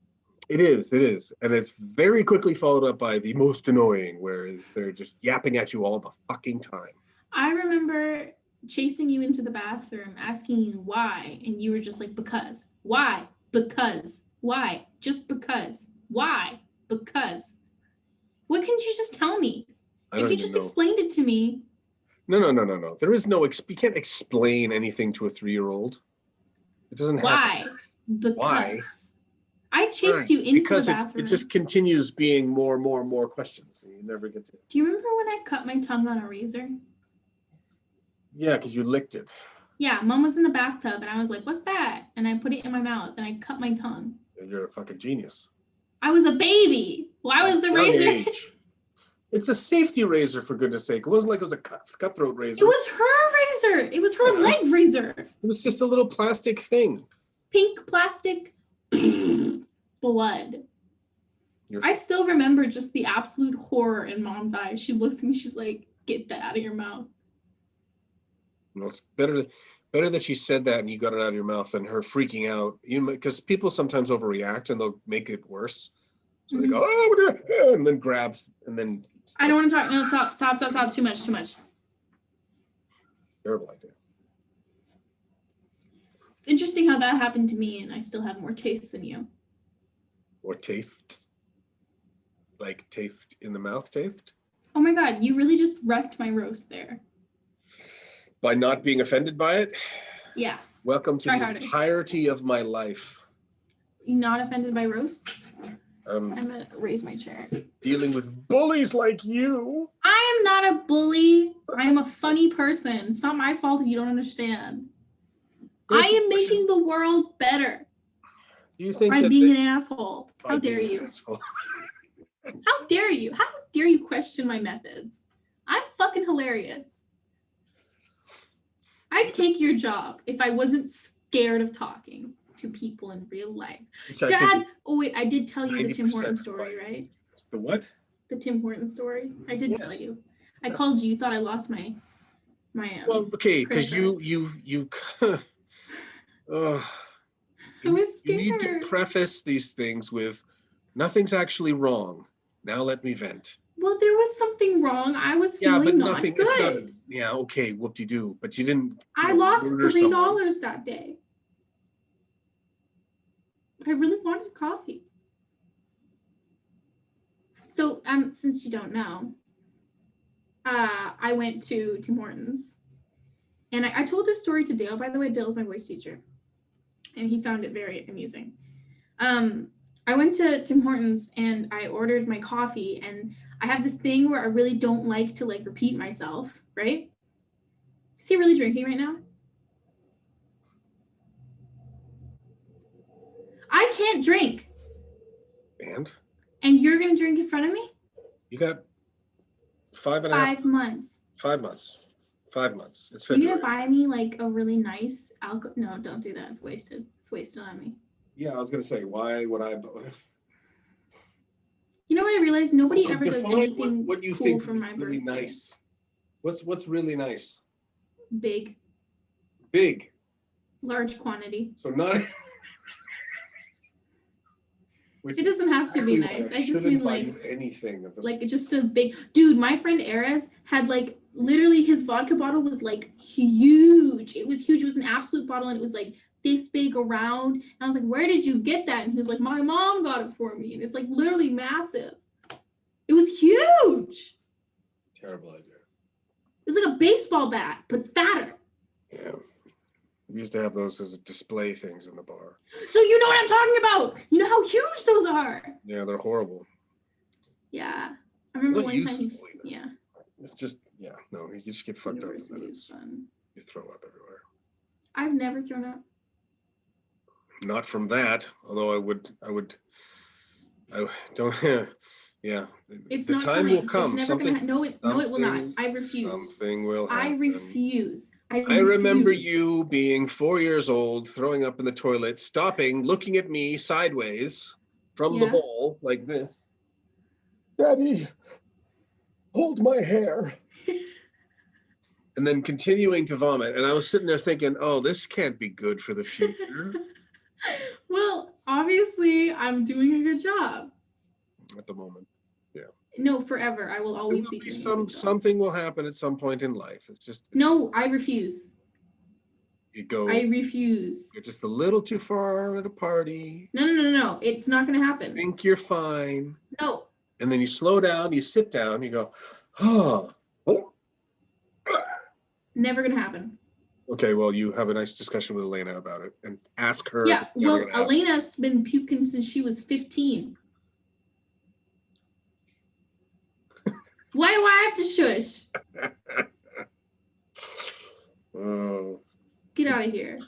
It is, and it's very quickly followed up by the most annoying, whereas they're just yapping at you all the fucking time. I remember chasing you into the bathroom, asking you why, and you were just like, because. Why? Because. Why? Just because. Why? Because. What can't you just tell me? I If don't you even just know. explained it to me. No. There is no. You can't explain anything to a 3-year-old. It doesn't happen. Why? Because. Why? I chased you into Because the it bathroom. just continues being more questions. And you never get to. Do you remember when I cut my tongue on a razor? Yeah, because you licked it. Yeah, Mom was in the bathtub and I was like, what's that? And I put it in my mouth and I cut my tongue. You're a fucking genius. I was a baby. Why was the Young razor? age. It's a safety razor, for goodness sake. It wasn't like it was a cutthroat razor. It was her razor. It was her Yeah. leg razor. It was just a little plastic thing. Pink plastic blood. You're I still remember just the absolute horror in Mom's eyes. She looks at me, she's like, get that out of your mouth. Well, it's better that she said that and you got it out of your mouth than her freaking out. Because people sometimes overreact and they'll make it worse. So they go, oh, and then grabs and then. I don't want to talk. No, stop. Too much. Terrible idea. It's interesting how that happened to me and I still have more taste than you. Or taste. Like taste in the mouth taste. Oh my God, you really just wrecked my roast there. By not being offended by it. Yeah. Welcome to Try the harder. entirety of my life. You not offended by roasts? I'm gonna raise my chair. dealing with bullies like you. I am not a bully. I am a funny person. It's not my fault if you don't understand. Here's I the am question. making the world better Do you think by that being they- an asshole. How by dare being an you? asshole? How dare you? How dare you question my methods? I'm fucking hilarious. I'd take your job if I wasn't scared of talking to people in real life. Which I Dad, think oh wait, I did tell you the Tim 90% Hortons story, right. right? is the what? The Tim Hortons story. I did tell Yes. you. I called you. You thought I lost my Well, okay, because credit you I was you need to scared. preface these things with nothing's actually wrong. Now let me vent. Well, there was something wrong. I was Yeah, feeling but not nothing. good. It's not. Yeah, okay, whoop-de-doo. But you didn't. I know, lost murder $3 someone. that day. I really wanted coffee. So, since you don't know, I went to Tim Hortons, and I told this story to Dale. By the way, Dale's my voice teacher, and he found it very amusing. I went to Tim Hortons and I ordered my coffee, and I have this thing where I really don't like to like repeat myself, right? Is he really drinking right now? I can't drink. And you're gonna drink in front of me? You got 5.5 5 months. 5 months. 5 months. It's You're February. gonna buy me like a really nice alcohol? No, don't do that. It's wasted. It's wasted on me. Yeah, I was gonna say, why would I? You know what I realized? Nobody So ever does define anything what you cool think for is my really birthday. nice. What's really nice? Big, Big. large quantity. So not. Which It doesn't have to be exactly why nice. I I just shouldn't mean buy like you anything at this. just a big dude. My friend Ares had like literally his vodka bottle was like huge. It was huge. It was an absolute bottle, and it was like this big around. And I was like, where did you get that? And he was like, my mom got it for me. And it's like literally massive. It was huge. Terrible idea. It was like a baseball bat, but fatter. Yeah. We used to have those as display things in the bar. So you know what I'm talking about. You know how huge those are. Yeah, they're horrible. Yeah. I remember Not one time. useful either. Yeah. It's just, yeah, no, you just get fucked University up. And is fun. you throw up everywhere. I've never thrown up. Not from that, although I don't, yeah. It's the not time coming. will come. It's never something, gonna. No, it will not. something- I refuse. Something will happen. I refuse. I remember you being 4 years old, throwing up in the toilet, stopping, looking at me sideways from the Yeah. bowl like this. Daddy, hold my hair. And then continuing to vomit. And I was sitting there thinking, oh, this can't be good for the future. Well, obviously, I'm doing a good job. At the moment. No, forever. I will There always will be be doing a good job. something will happen at some point in life. It's just No, I refuse. you go I refuse. you're just a little too far at a party. No. It's not gonna happen. Think you're fine. No. And then you slow down, you sit down, you go, oh. Never gonna happen. Okay, well, you have a nice discussion with Elena about it and ask her. if Yeah. it's never Well, gonna happen. Elena's been puking since she was 15. Why do I have to shush? Oh, Get out of here.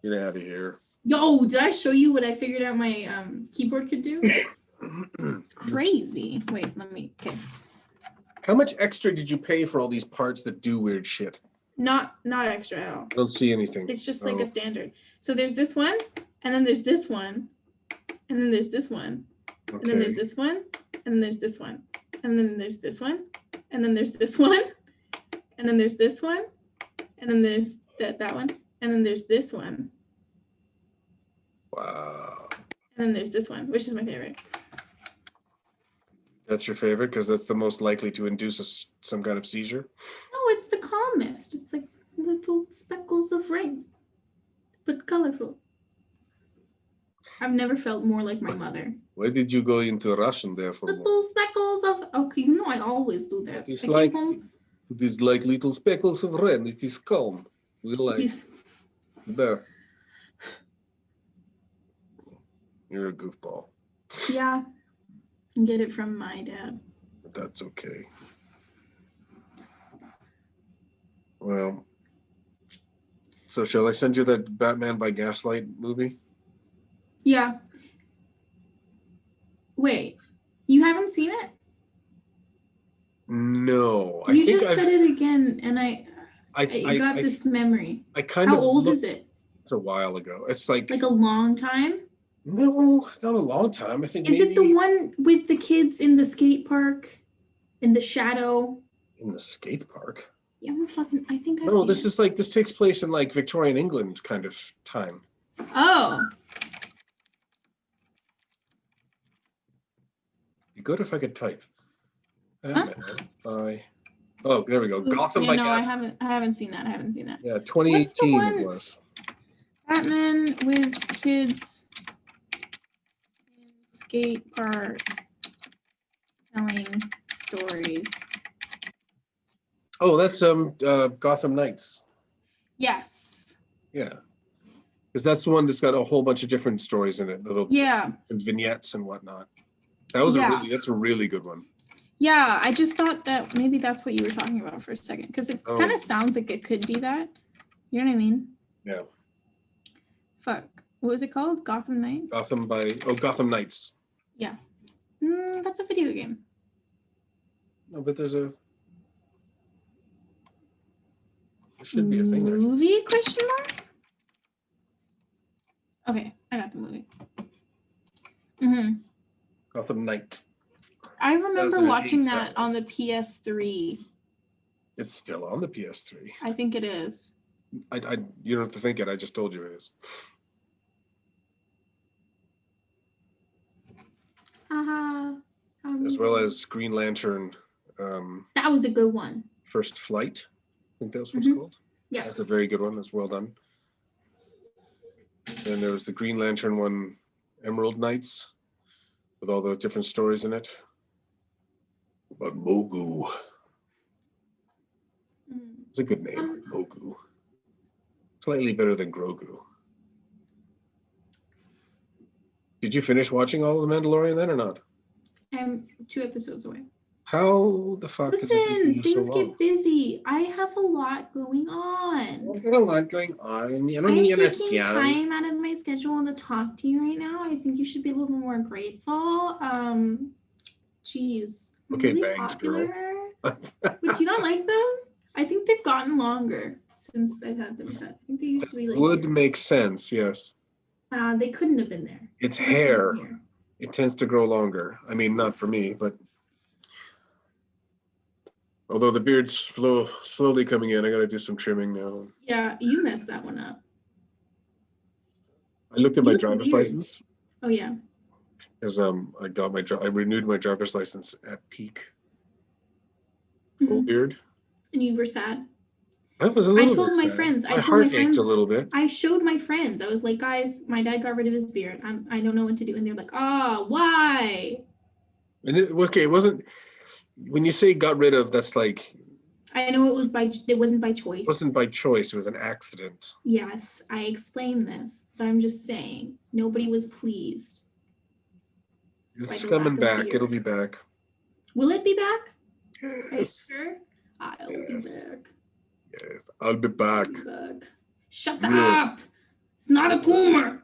get out of here. Yo, did I show you what I figured out my keyboard could do? It's crazy. Wait, let me. Okay. How much extra did you pay for all these parts that do weird shit? Not extra at all. I don't see anything. It's just like Oh. a standard. So there's this one, and then there's this one, and then there's this one, and then there's Okay. this one, and then there's this one, and then there's this one, and then there's this one, and then there's this one, and then there's that one, and then there's this one, Wow. and then there's this one, which is my favorite. That's your favorite because that's the most likely to induce some kind of seizure. No, it's the calmest. It's like little speckles of rain, but colorful. I've never felt more like my mother. Why did you go into Russian there for? Little speckles of. Okay, you know I always do that. It's I came like home. it is like little speckles of rain. It is calm. We like This- there. You're a goofball. Yeah, and get it from my dad. But that's okay. Well, so shall I send you that Batman by Gaslight movie? Yeah. Wait, you haven't seen it? No, I You think just said it again, and I got I this memory. I kind How of old is looked- it? It's a while ago. It's like Like a long time? no, not a long time. I think Is it the maybe one with the kids in the skate park, in the shadow? in the skate park. Yeah, I think I've No, seen this it. is like this takes place in like Victorian England kind of time. Oh, Be good if I could type. Huh? Oh, there we go. Gotham yeah, by no, I Gaslight. haven't seen that. I haven't seen that. Yeah, 2018 one? it was. Batman with kids in skate park telling stories. Oh, that's Gotham Knights. Yes. Yeah. Because that's the one that's got a whole bunch of different stories in it, little Yeah. vignettes and whatnot. That was Yeah. that's a really good one. Yeah, I just thought that maybe that's what you were talking about for a second, because it Oh. kind of sounds like it could be that. You know what I mean? Yeah. Fuck. What was it called? Gotham Knight? Gotham Knights. Yeah. That's a video game. No, but there should be a thing there. Movie? Question mark? Okay, I got the movie. Gotham Knight. I remember 2008 watching that that on was. the PS3. It's still on the PS3. I think it is. You don't have to think it. I just told you it is. Haha. how As well amusing. as Green Lantern, That was a good one. First Flight. I think that's what it's called. Yeah. That's a very good one. That's well done. Then there was the Green Lantern one, Emerald Knights, with all the different stories in it. But Mogu. It's a good name, Mogu. Slightly better than Grogu. Did you finish watching all of The Mandalorian then or not? I'm 2 episodes away. How the fuck is it taking Listen, you so things long? get busy. I have a lot going on. I've got a lot going on. I don't I'm really taking understand. time out of my schedule to talk to you right now. I think you should be a little bit more grateful. Geez, I'm Okay, really bangs, girl. popular. But do you not like them? I think they've gotten longer since I've had them cut. I think they used to be like Would make sense, yes. they couldn't have been there. It's They must have been hair. here. It tends to grow longer. I mean, not for me, but although the beard's slowly coming in, I got to do some trimming now. Yeah, you messed that one up. I looked at You my look driver's weird. license Oh yeah. because I renewed my driver's license at peak full Mhm. beard. And you were sad. I was a I little told bit my sad. friends. My heart ached a little bit. I showed my friends. I was like, guys, my dad got rid of his beard. I don't know what to do. And they're like, why? And it wasn't. When you say got rid of, that's like I know it wasn't by choice. it wasn't by choice. It was an accident. Yes, I explained this, but I'm just saying nobody was pleased. It's the coming lack of back. beard. It'll be back. Will it be back? Are you Yes. sure? I'll be Yes. back. Yes. I'll be back. I'll be back. Shut Good. up! It's not a tumor.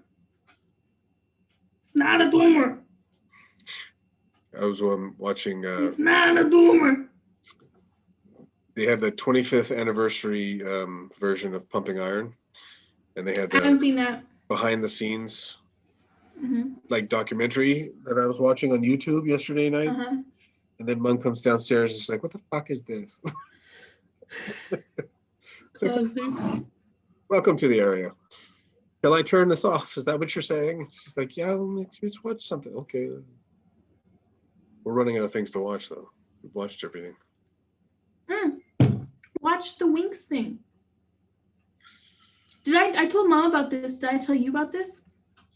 It's not a tumor. I was watching. It's not a tumor. They had the 25th anniversary version of Pumping Iron, and they had I haven't the seen that. behind the scenes Mm-hmm. like documentary that I was watching on YouTube yesterday night. Uh-huh. And then Mom comes downstairs and she's like, "What the fuck is this?" It's like, Classic. welcome to the area. Shall I turn this off? Is that what you're saying? She's like, yeah, let's watch something. Okay. We're running out of things to watch, though. We've watched everything. Watch the Winx thing. I told Mom about this. Did I tell you about this?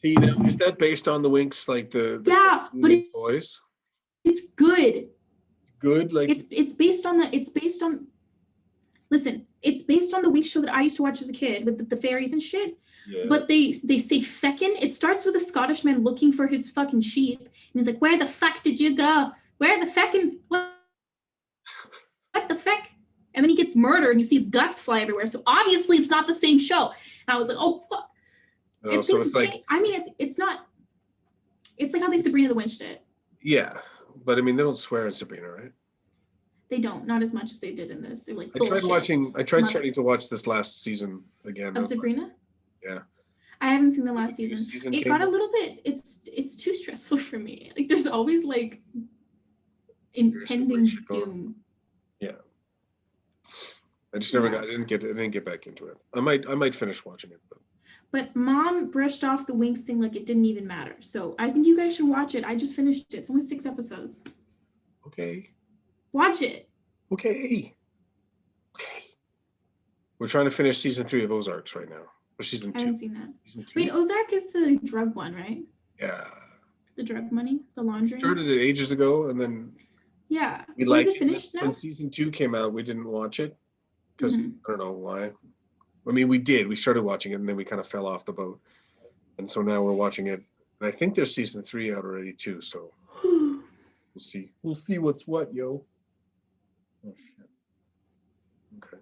See, now, is that based on the Winx, like the Yeah, but toys? it's good. Good, like It's based on listen, it's based on the Winx show that I used to watch as a kid with the fairies and shit. yeah. But they say feckin'. It starts with a Scottish man looking for his fucking sheep. And he's like, where the fuck did you go? Where the feckin'? What the feck? And then he gets murdered and you see his guts fly everywhere. So obviously it's not the same show. And I was like, oh, fuck. Oh, so it's like, I mean, it's not. It's like how they Sabrina the Witch did. yeah, but I mean, they don't swear in Sabrina, right? They don't, not as much as they did in this. They're like, I tried bullshit. starting to watch this last season again. Of Sabrina? Yeah. I haven't seen the last The new season. season It came got a out. little bit, it's too stressful for me. Like there's always like impending shit going on. doom. Yeah. I just never got. I didn't get back into it. I might finish watching it, But Mom brushed off the Winx thing like it didn't even matter. So I think you guys should watch it. I just finished it. It's only 6 episodes. okay. Watch it. Okay. We're trying to finish season 3 of Ozarks right now. Or season I 2. haven't seen that. Season 2. Wait, Ozark is the drug one, right? Yeah. The drug money, the laundry. Started it ages ago, and then Yeah. we Is liked it it. finished now? When season 2 came out, we didn't watch it because Mhm. I don't know why. I mean, we did. We started watching it, and then we kind of fell off the boat. And so now we're watching it. And I think there's season 3 out already too. So we'll see. We'll see what's what, yo. Oh, shit. Okay.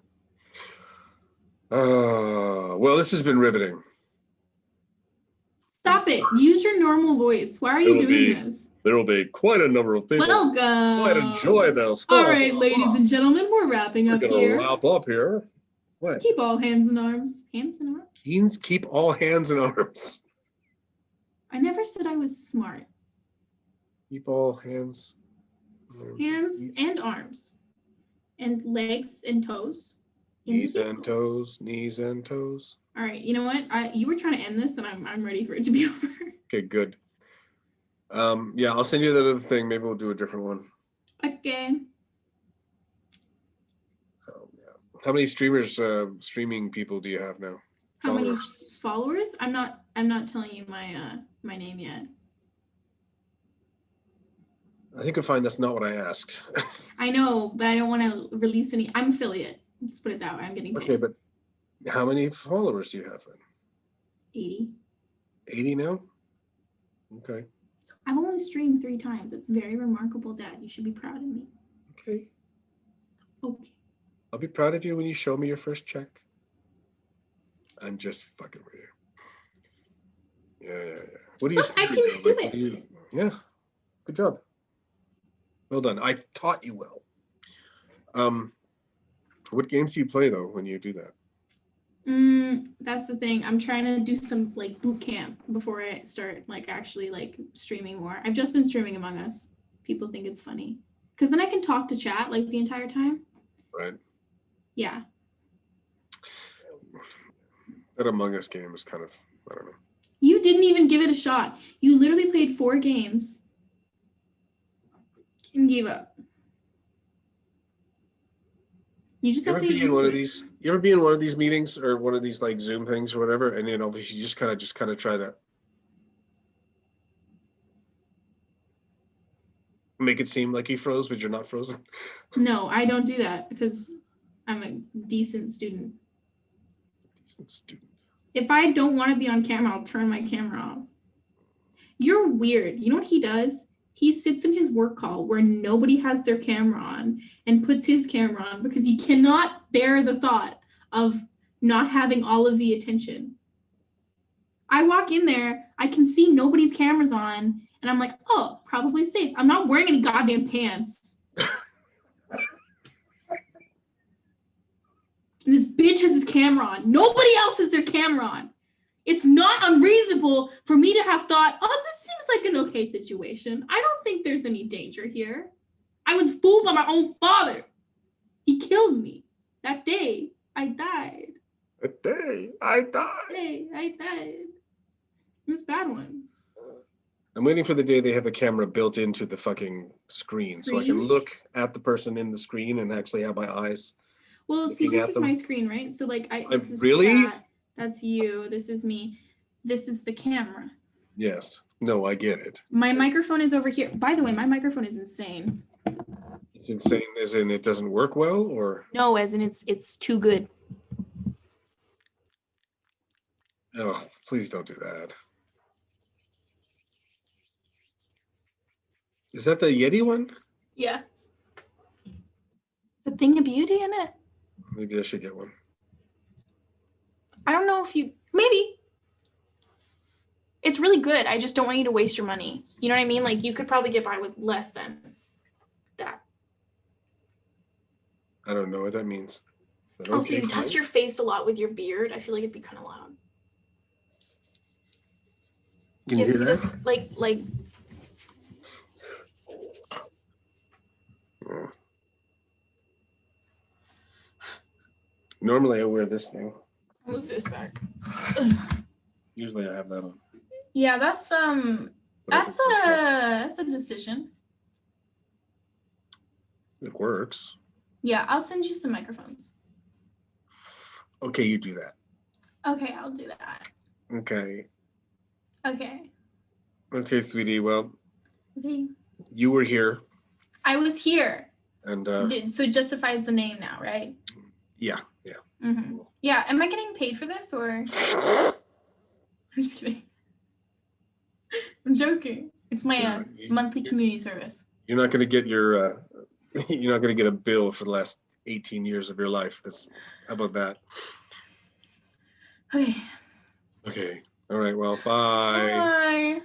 Well, this has been riveting. Stop it. Use your normal voice. Why are you It'll doing be- this? There will be quite a number of people Welcome. who might enjoy this. All right, ladies and gentlemen, we're wrapping We're up gonna here. wrap up here. What? Keep all hands and arms. Hands and arms? Keep all hands and arms. I never said I was smart. Keep all hands. Hands and arms. And legs and toes. in the Knees and vehicle. toes. Knees and toes. All right, you know what? You were trying to end this, and I'm ready for it to be over. Okay, good. Yeah, I'll send you that other thing. Maybe we'll do a different one. Okay. So yeah. How many streaming people do you have now? How many Followers? followers? I'm not telling you my name yet. I think you'll find that's not what I asked. I know, but I don't want to release any. I'm affiliate. Let's put it that way. I'm getting paid. Okay, but how many followers do you have then? 80. 80 now? Okay. So I've only streamed 3 times. That's very remarkable, Dad. You should be proud of me. Okay. Okay. I'll be proud of you when you show me your first check. I'm just fucking with you. Yeah. What do you? Look, I can do it. Yeah. Good job. Well done. I taught you well. What games do you play though when you do that? That's the thing. I'm trying to do some like boot camp before I start like actually like streaming more. I've just been streaming Among Us. People think it's funny because then I can talk to chat like the entire time. Right. Yeah. That Among Us game is kind of, I don't know. You didn't even give it a shot. You literally played 4 games and gave up. You just have to You ever be in one of these meetings or one of these like Zoom things or whatever, and then obviously you just kind of try to make it seem like you froze, but you're not frozen. No, I don't do that because I'm a decent student. Decent student. If I don't want to be on camera, I'll turn my camera off. You're weird. You know what he does? He sits in his work call where nobody has their camera on and puts his camera on because he cannot bear the thought of not having all of the attention. I walk in there, I can see nobody's cameras on, and I'm like, oh, probably safe. I'm not wearing any goddamn pants. And this bitch has his camera on. Nobody else has their camera on. It's not unreasonable for me to have thought, oh, this seems like an okay situation. I don't think there's any danger here. I was fooled by my own father. He killed me. That day, I died. That day, I died. I died. It was a bad one. I'm waiting for the day they have the camera built into the fucking screen so I can look at the person in the screen and actually have my eyes. Well, see, this is my screen, right? So like this is really? chat. That's you. This is me. This is the camera. Yes. No, I get it. My microphone is over here. By the way, my microphone is insane. It's insane as in it doesn't work well, or? No, as in it's too good. Oh, please don't do that. Is that the Yeti one? Yeah. It's a thing of beauty in it. Maybe I should get one. I don't know if you, maybe. It's really good. I just don't want you to waste your money. You know what I mean? Like you could probably get by with less than that. I don't know what that means. Also, you touch your face a lot with your beard. I feel like it'd be kind of loud. Can you hear that? This, like. Yeah. Normally I wear this thing. Move this back. Usually I have that on. Yeah, that's a decision. It works. Yeah, I'll send you some microphones. Okay, you do that. Okay, I'll do that. Okay. Okay. Okay, sweetie. Well, Okay. you were here. I was here. And so it justifies the name now, right? Yeah. Mm-hmm. Yeah. Am I getting paid for this or? I'm just kidding. I'm joking. It's my monthly community service. You're not going to get your. You're not going to get a bill for the last 18 years of your life. How about that? Okay. Okay. All right. Well, bye. Bye.